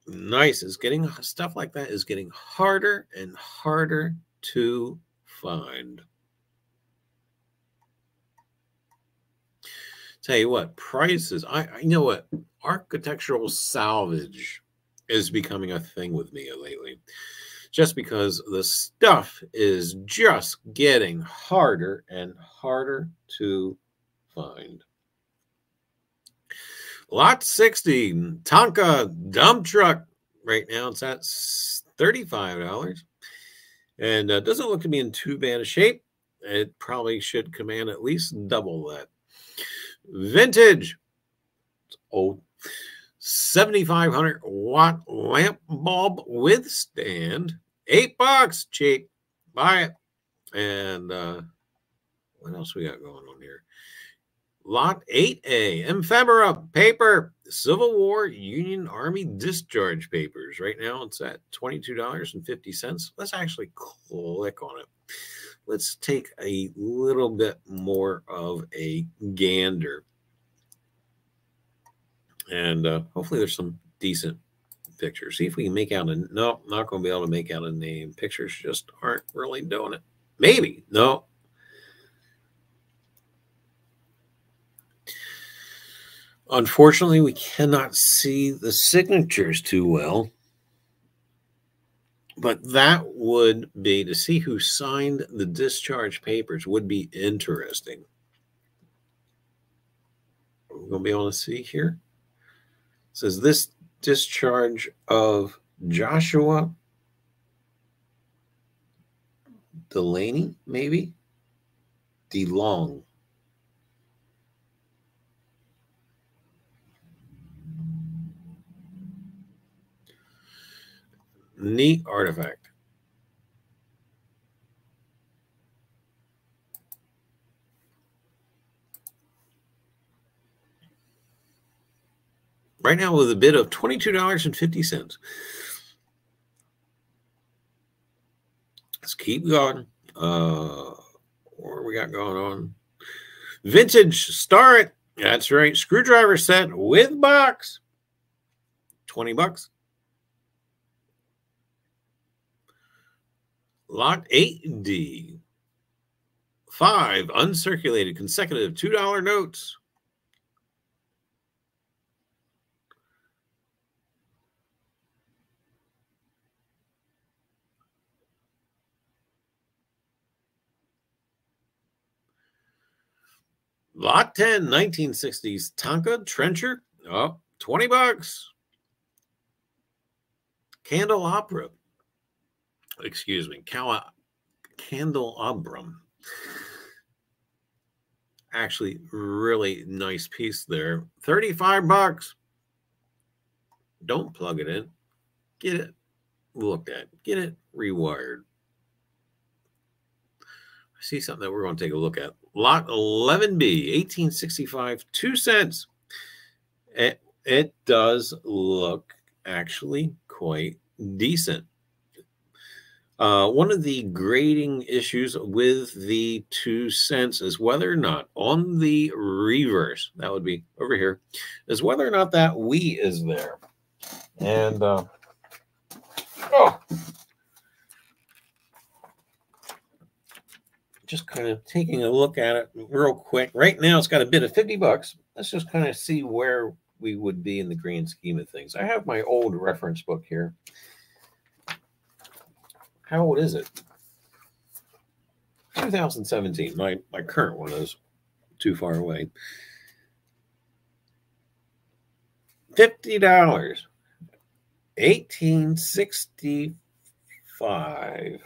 nice. It's getting stuff like that is getting harder and harder to find. Tell you what, prices. You know what, architectural salvage is becoming a thing with me lately, just because the stuff is just getting harder and harder to find. Lot 60, Tonka dump truck. Right now it's at $35. And doesn't look to be in too bad a shape. It probably should command at least double that. Vintage. It's old. 7,500 watt lamp bulb with stand. $8. Cheap. Buy it. And what else we got going on here? Lot 8A, ephemera paper, Civil War Union Army discharge papers. Right now it's at $22.50. Let's actually click on it. Let's take a little bit more of a gander. And hopefully there's some decent pictures. See if we can make out a, no, not going to be able to make out a name. Pictures just aren't really doing it. Maybe, no. Unfortunately, we cannot see the signatures too well. But that would be, to see who signed the discharge papers would be interesting. We're going to be able to see here. It says this discharge of Joshua Delaney, maybe? DeLong. Neat artifact. Right now with a bid of $22.50. Let's keep going. What we got going on? Vintage Start. That's right. Screwdriver set with box. $20. Lot 8D. 5 uncirculated consecutive $2 notes. Lot 10, 1960s Tonka Trencher. Oh, $20. Candelabra. Excuse me. Candelabrum. Actually, really nice piece there. $35. Don't plug it in. Get it looked at. Get it rewired. I see something that we're going to take a look at. Lot 11B, 1865, 2 cents. It does look actually quite decent. One of the grading issues with the 2 cents is whether or not on the reverse, that would be over here, is whether or not that we is there. And just kind of taking a look at it real quick. Right now it's got a bid of $50. Let's just kind of see where we would be in the grand scheme of things. I have my old reference book here. How old is it? 2017. My current one is too far away. $50. 1865.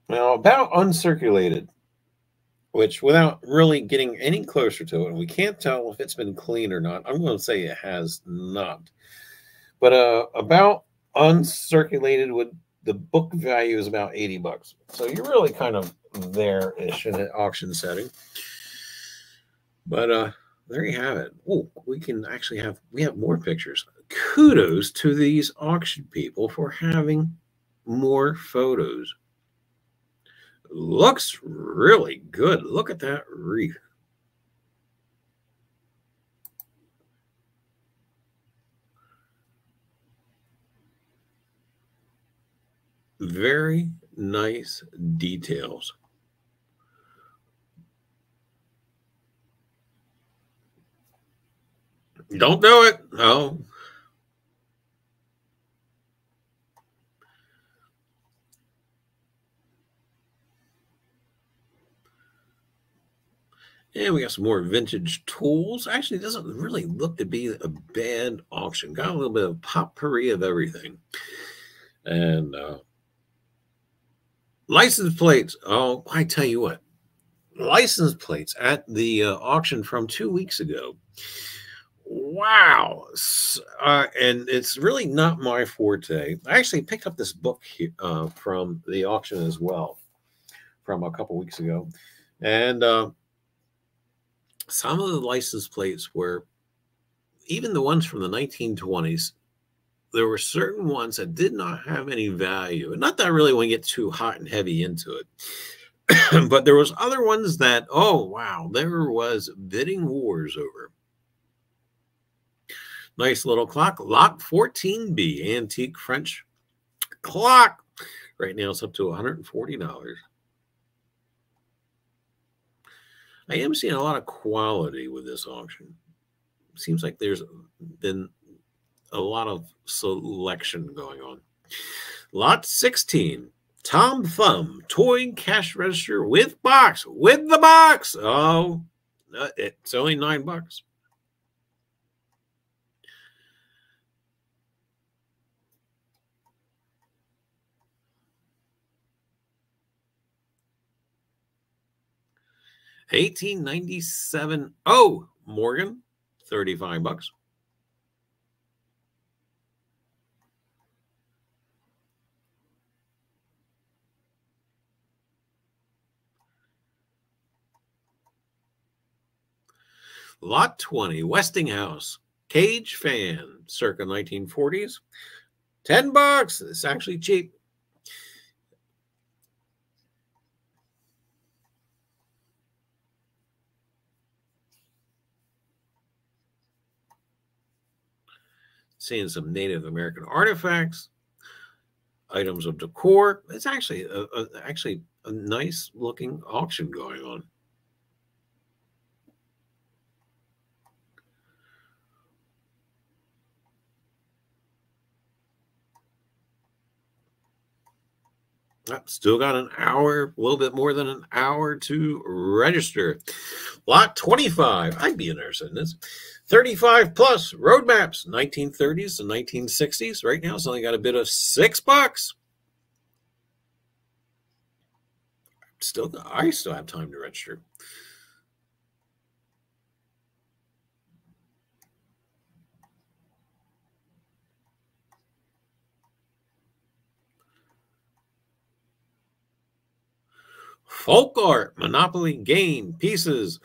Now, about uncirculated, which without really getting any closer to it, and we can't tell if it's been cleaned or not, I'm going to say it has not. But about uncirculated would the book value is about $80. So you're really kind of there-ish in an auction setting. But there you have it. Oh, we have more pictures. Kudos to these auction people for having more photos. Looks really good. Look at that reef. Very nice details. Don't do it. No. And we got some more vintage tools. Actually, it doesn't really look to be a bad auction. Got a little bit of potpourri of everything. And license plates. Oh, I tell you what. License plates at the auction from 2 weeks ago. Wow. And it's really not my forte. I actually picked up this book here, from the auction as well from a couple weeks ago. And some of the license plates were, even the ones from the 1920s, there were certain ones that did not have any value. And not that I really want to get too hot and heavy into it. But there was other ones that, oh, wow, there was bidding wars over. Nice little clock. Lot 14B, antique French clock. Right now it's up to $140. I am seeing a lot of quality with this auction. Seems like there's been a lot of selection going on. Lot 16, Tom Thumb, toy cash register with box. With the box. Oh, it's only $9. $18.97. Oh, Morgan, $35. Lot 20, Westinghouse, cage fan, circa 1940s. $10. It's actually cheap. Seeing some Native American artifacts, items of decor. It's actually a nice looking auction going on. Still got an hour, a little bit more than an hour to register. Lot 25. I'd be interested in this. 35 plus road maps, 1930s to 1960s. Right now, it's only got a bid of $6. I still have time to register. Folk art, Monopoly game pieces.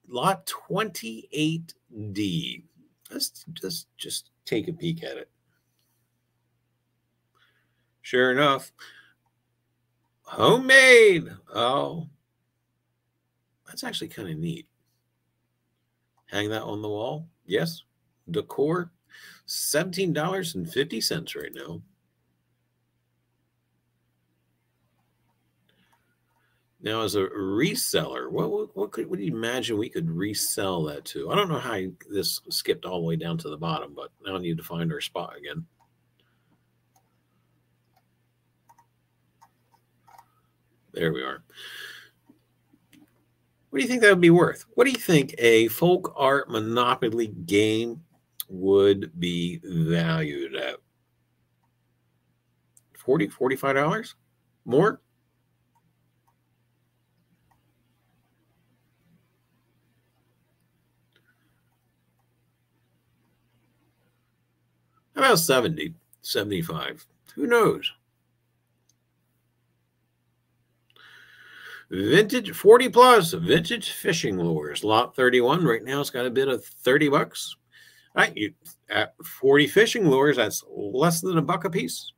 Lot 28D. Let's just take a peek at it. Sure enough, homemade. Oh, that's actually kind of neat. Hang that on the wall. Yes. Decor, $17.50 right now. Now, as a reseller, what do you imagine we could resell that to? I don't know how this skipped all the way down to the bottom, but now I need to find our spot again. There we are. What do you think that would be worth? What do you think a folk art Monopoly game would be valued at? $40, $45? More? About 70, 75. Who knows? Vintage 40 plus vintage fishing lures. Lot 31 right now. It's got a bid of $30. All right, you at 40 fishing lures, that's less than $1 a piece.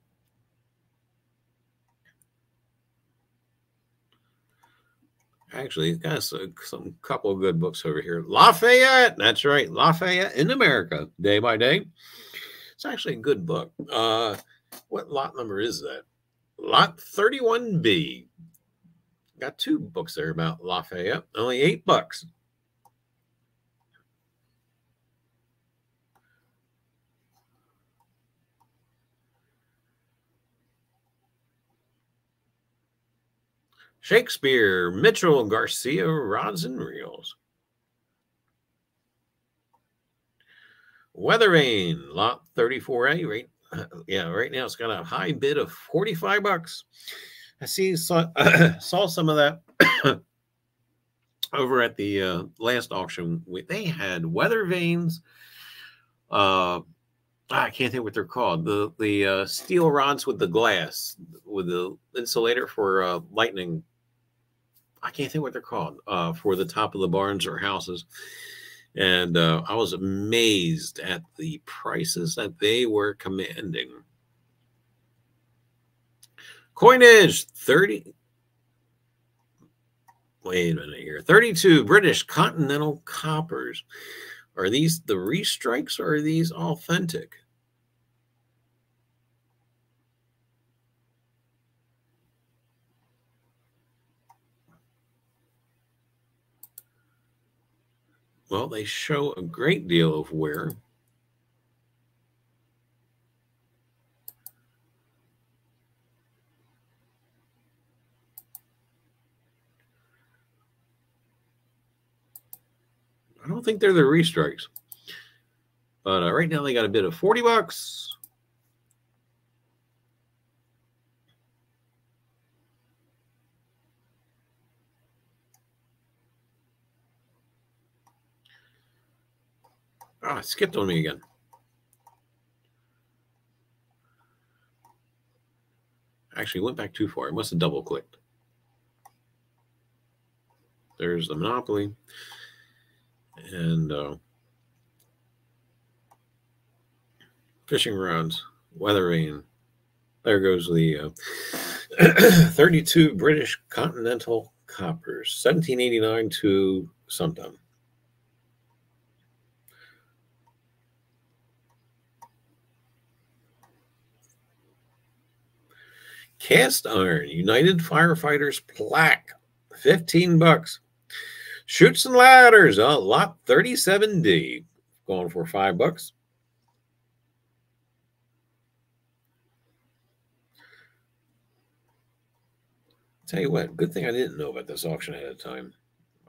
Actually, it's got some couple of good books over here. Lafayette, that's right, Lafayette in America, Day by Day. It's actually a good book. What lot number is that? Lot 31B. Got 2 books there about Lafayette. Only $8. Shakespeare, Mitchell Garcia, Rods and Reels. Weather Vane, lot 34A. Right now it's got a high bid of $45. I saw some of that over at the last auction. They had weather vanes. I can't think what they're called. The steel rods with the glass, with the insulator for lightning. I can't think what they're called for the top of the barns or houses. And I was amazed at the prices that they were commanding. Coinage, 30. Wait a minute here. 32 British Continental Coppers. Are these the restrikes or are these authentic? Well, they show a great deal of wear. I don't think they're the restrikes. But right now they got a bid of $40. Ah, it skipped on me again. Actually, went back too far. I must have double clicked. There's the Monopoly. And fishing rods, weather vane. There goes the 32 British Continental Coppers, 1789 to sometime. Cast iron United Firefighters plaque, $15. Chutes and ladders, lot 37D, going for $5. Tell you what, good thing I didn't know about this auction ahead of time.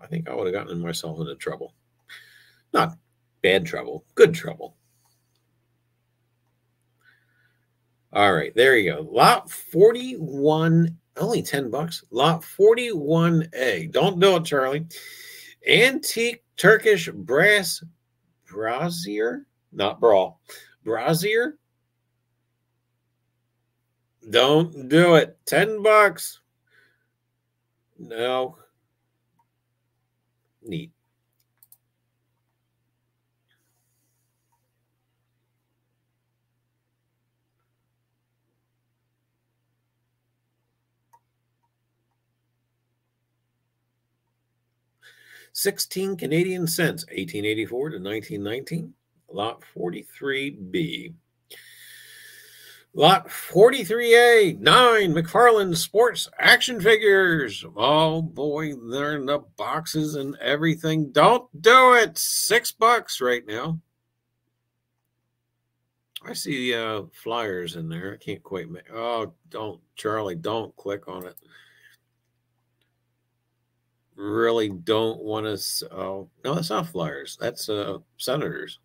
I think I would have gotten myself into trouble. Not bad trouble, good trouble. All right, there you go. Lot 41, only $10. Lot 41A. Don't do it, Charlie. Antique Turkish brass brazier, not brawl. Brazier. Don't do it. $10. No. Neat. $16 Canadian cents, 1884 to 1919. Lot 43B. Lot 43A, 9 McFarlane Sports action figures. Oh boy, they're in the boxes and everything. Don't do it. $6 right now. I see flyers in there. I can't quite make. Oh, don't, Charlie, don't click on it. Really don't want to. Oh, no, that's not flyers. That's senators.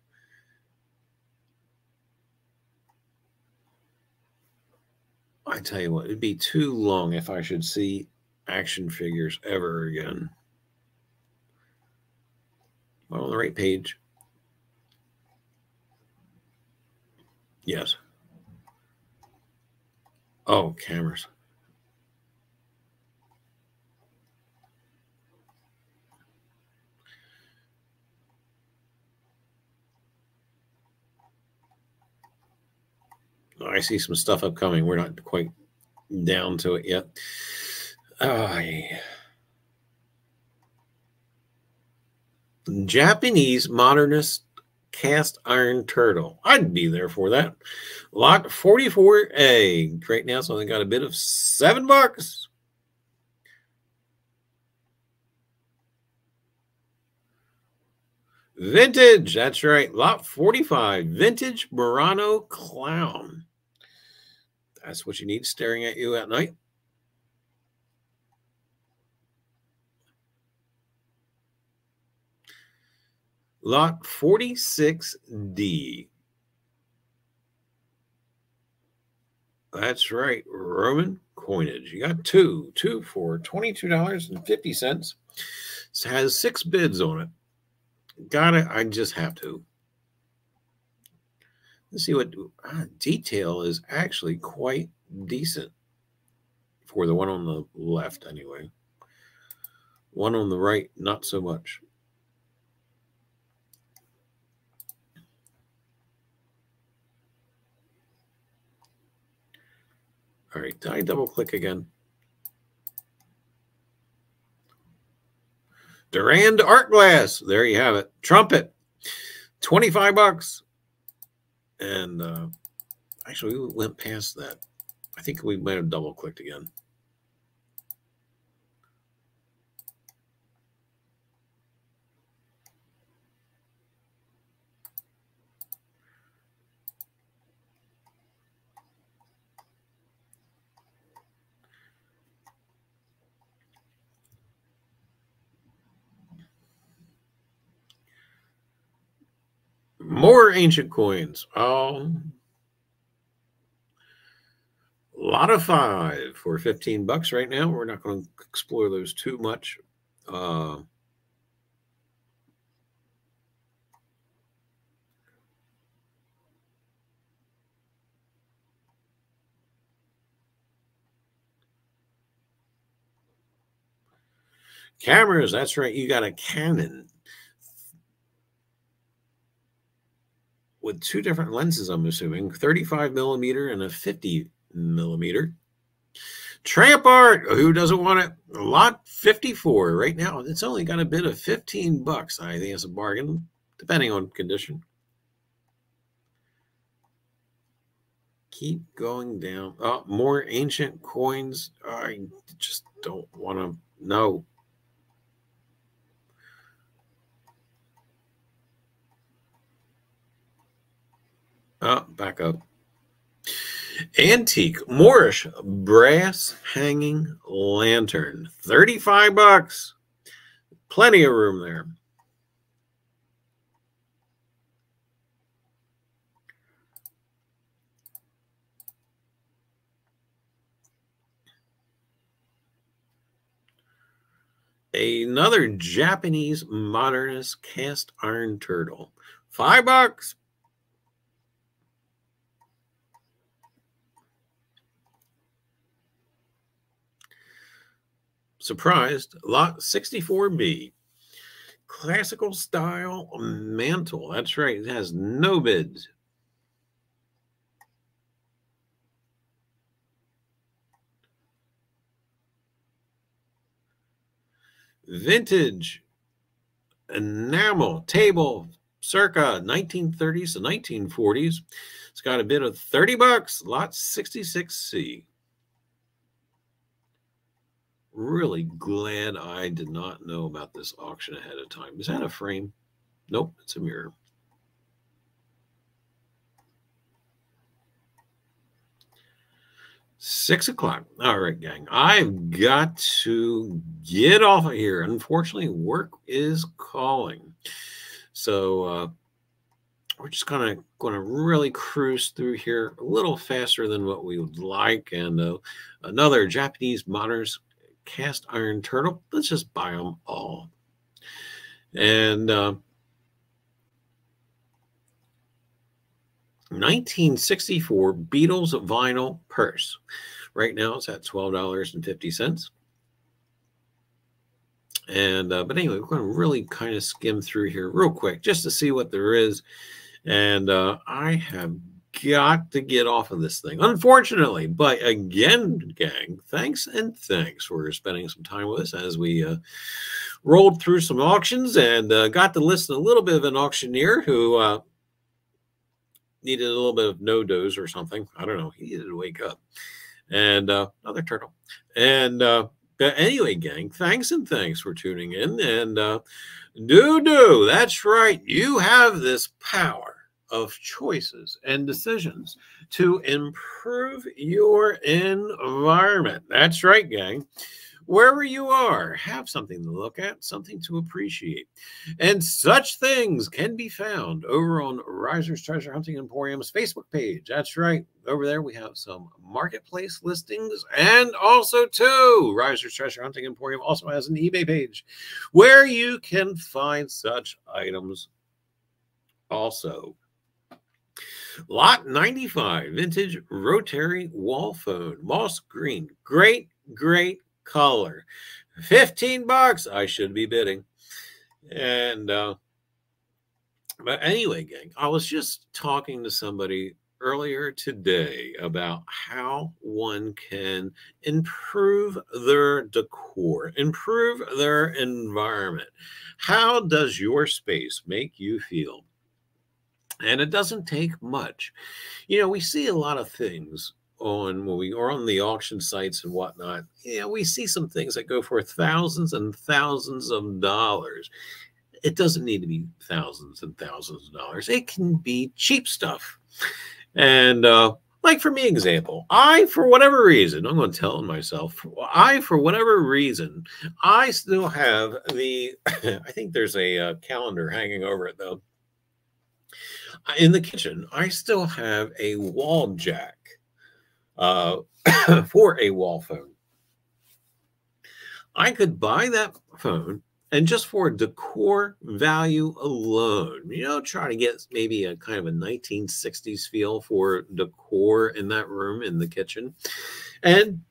I tell you what, it'd be too long if I should see action figures ever again. Am I on the right page? Yes. Oh, cameras. I see some stuff upcoming. We're not quite down to it yet. Yeah. Japanese modernist cast iron turtle. I'd be there for that. Lot 44A. Right now, so they got a bid of $7. Vintage. That's right. Lot 45. Vintage Murano clown. That's what you need staring at you at night. Lot 46D. That's right. Roman coinage. You got two for $22.50. It has 6 bids on it. Got it. I just have to. Let's see what detail is actually quite decent for the one on the left, anyway. One on the right, not so much. All right, did I double click again? Durand art glass. There you have it. Trumpet. $25. And actually, we went past that. I think we might have double clicked again. More ancient coins. Lot of 5 for $15 right now. We're not going to explore those too much. Cameras. That's right. You got a Canon with 2 different lenses, I'm assuming, 35 millimeter and a 50 millimeter. Tramp art. Who doesn't want it? Lot 54 right now. It's only got a bid of $15. I think it's a bargain, depending on condition. Keep going down. Oh, more ancient coins. I just don't want to know. Oh, back up. Antique Moorish brass hanging lantern. $35. Plenty of room there. Another Japanese modernist cast iron turtle. $5. Surprised. Lot 64B. Classical style mantle. That's right. It has no bids. Vintage enamel table circa 1930s to 1940s. It's got a bid of $30. Lot 66C. Really glad I did not know about this auction ahead of time. Is that a frame? Nope, it's a mirror. $6:00. All right, gang. I've got to get off of here. Unfortunately, work is calling. So we're just kind of going to really cruise through here a little faster than what we would like. And another Japanese modernist cast iron turtle. Let's just buy them all. And 1964 Beatles vinyl purse. Right now it's at $12.50. And but anyway, we're going to really kind of skim through here real quick just to see what there is. And I have got to get off of this thing, unfortunately. But again, gang, thanks for spending some time with us as we rolled through some auctions and got to listen to a little bit of an auctioneer who needed a little bit of no-dose or something. I don't know. He needed to wake up. And another turtle. And but anyway, gang, thanks for tuning in. And that's right. You have this power of choices and decisions to improve your environment. That's right, gang. Wherever you are, have something to look at, something to appreciate. And such things can be found over on Riser's Treasure Hunting Emporium's Facebook page. That's right. Over there, we have some marketplace listings. And also, too, Riser's Treasure Hunting Emporium also has an eBay page where you can find such items also. Lot 95, vintage rotary wall phone, moss green. Great color. $15. I should be bidding. And but anyway, gang, I was just talking to somebody earlier today about how one can improve their decor, improve their environment. How does your space make you feel? And it doesn't take much. You know, we see a lot of things on when we are on the auction sites and whatnot. Yeah, we see some things that go for thousands and thousands of dollars. It doesn't need to be thousands and thousands of dollars. It can be cheap stuff. And like for me, example, for whatever reason, I'm going to tell myself, for whatever reason, I still have the, I think there's a calendar hanging over it though. In the kitchen, I still have a wall jack for a wall phone. I could buy that phone and just for decor value alone, you know, try to get maybe a kind of a 1960s feel for decor in that room in the kitchen. And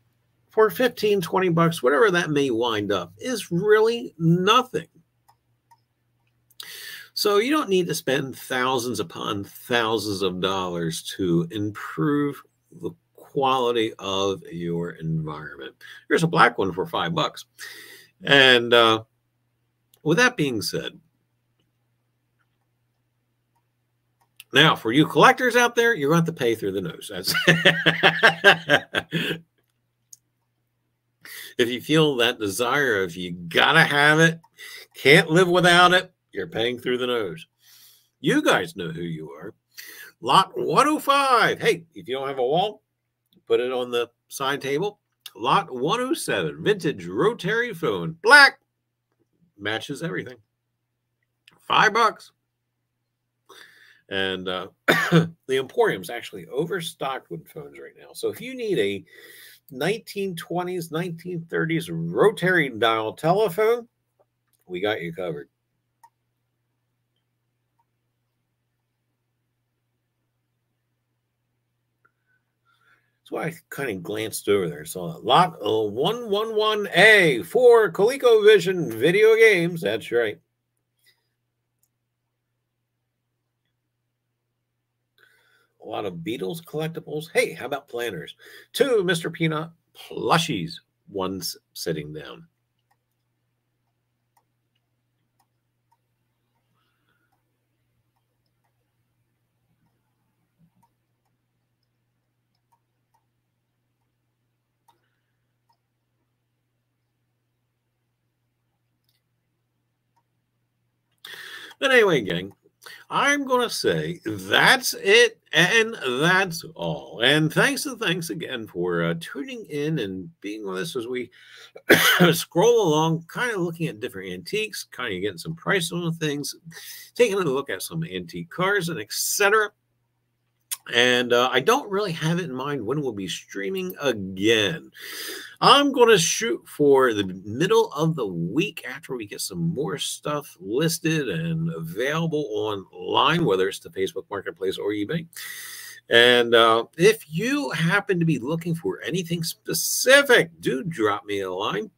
for 15, 20 bucks, whatever that may wind up, is really nothing. So you don't need to spend thousands upon thousands of dollars to improve the quality of your environment. Here's a black one for $5. And with that being said, now for you collectors out there, you're going to have to pay through the nose. That's if you feel that desire, if you gotta have it, can't live without it, you're paying through the nose. You guys know who you are. Lot 105. Hey, if you don't have a wall, put it on the side table. Lot 107. Vintage rotary phone. Black. Matches everything. $5. And the Emporium's actually overstocked with phones right now. So if you need a 1920s, 1930s rotary dial telephone, we got you covered. So I kind of glanced over there. So lot 111A for ColecoVision video games. That's right. A lot of Beatles collectibles. Hey, how about planners? 2 Mr. Peanut plushies. 1 sitting down. But anyway, gang, I'm going to say that's it and that's all. And thanks again for tuning in and being with us as we scroll along, kind of looking at different antiques, kind of getting some price on things, taking a look at some antique cars and etc. And I don't really have it in mind when we'll be streaming again. I'm going to shoot for the middle of the week after we get some more stuff listed and available online, whether it's the Facebook Marketplace or eBay. And if you happen to be looking for anything specific, do drop me a line,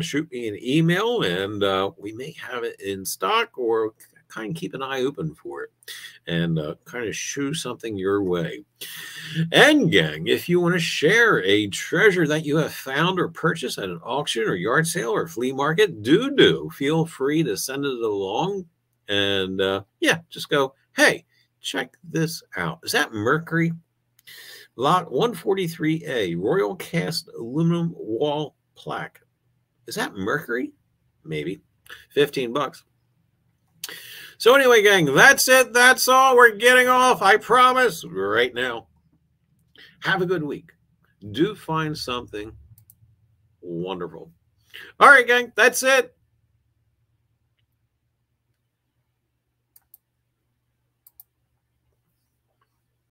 shoot me an email, and we may have it in stock or kind of keep an eye open for it and kind of shoot something your way. And gang, if you want to share a treasure that you have found or purchased at an auction or yard sale or flea market, do feel free to send it along. And yeah, just go, hey, check this out. Is that Mercury? Lot 143A, Royal Cast Aluminum Wall Plaque. Is that Mercury? Maybe. 15 bucks. So anyway, gang, that's it. That's all. We're getting off. I promise right now. Have a good week. Do find something wonderful. All right, gang, that's it.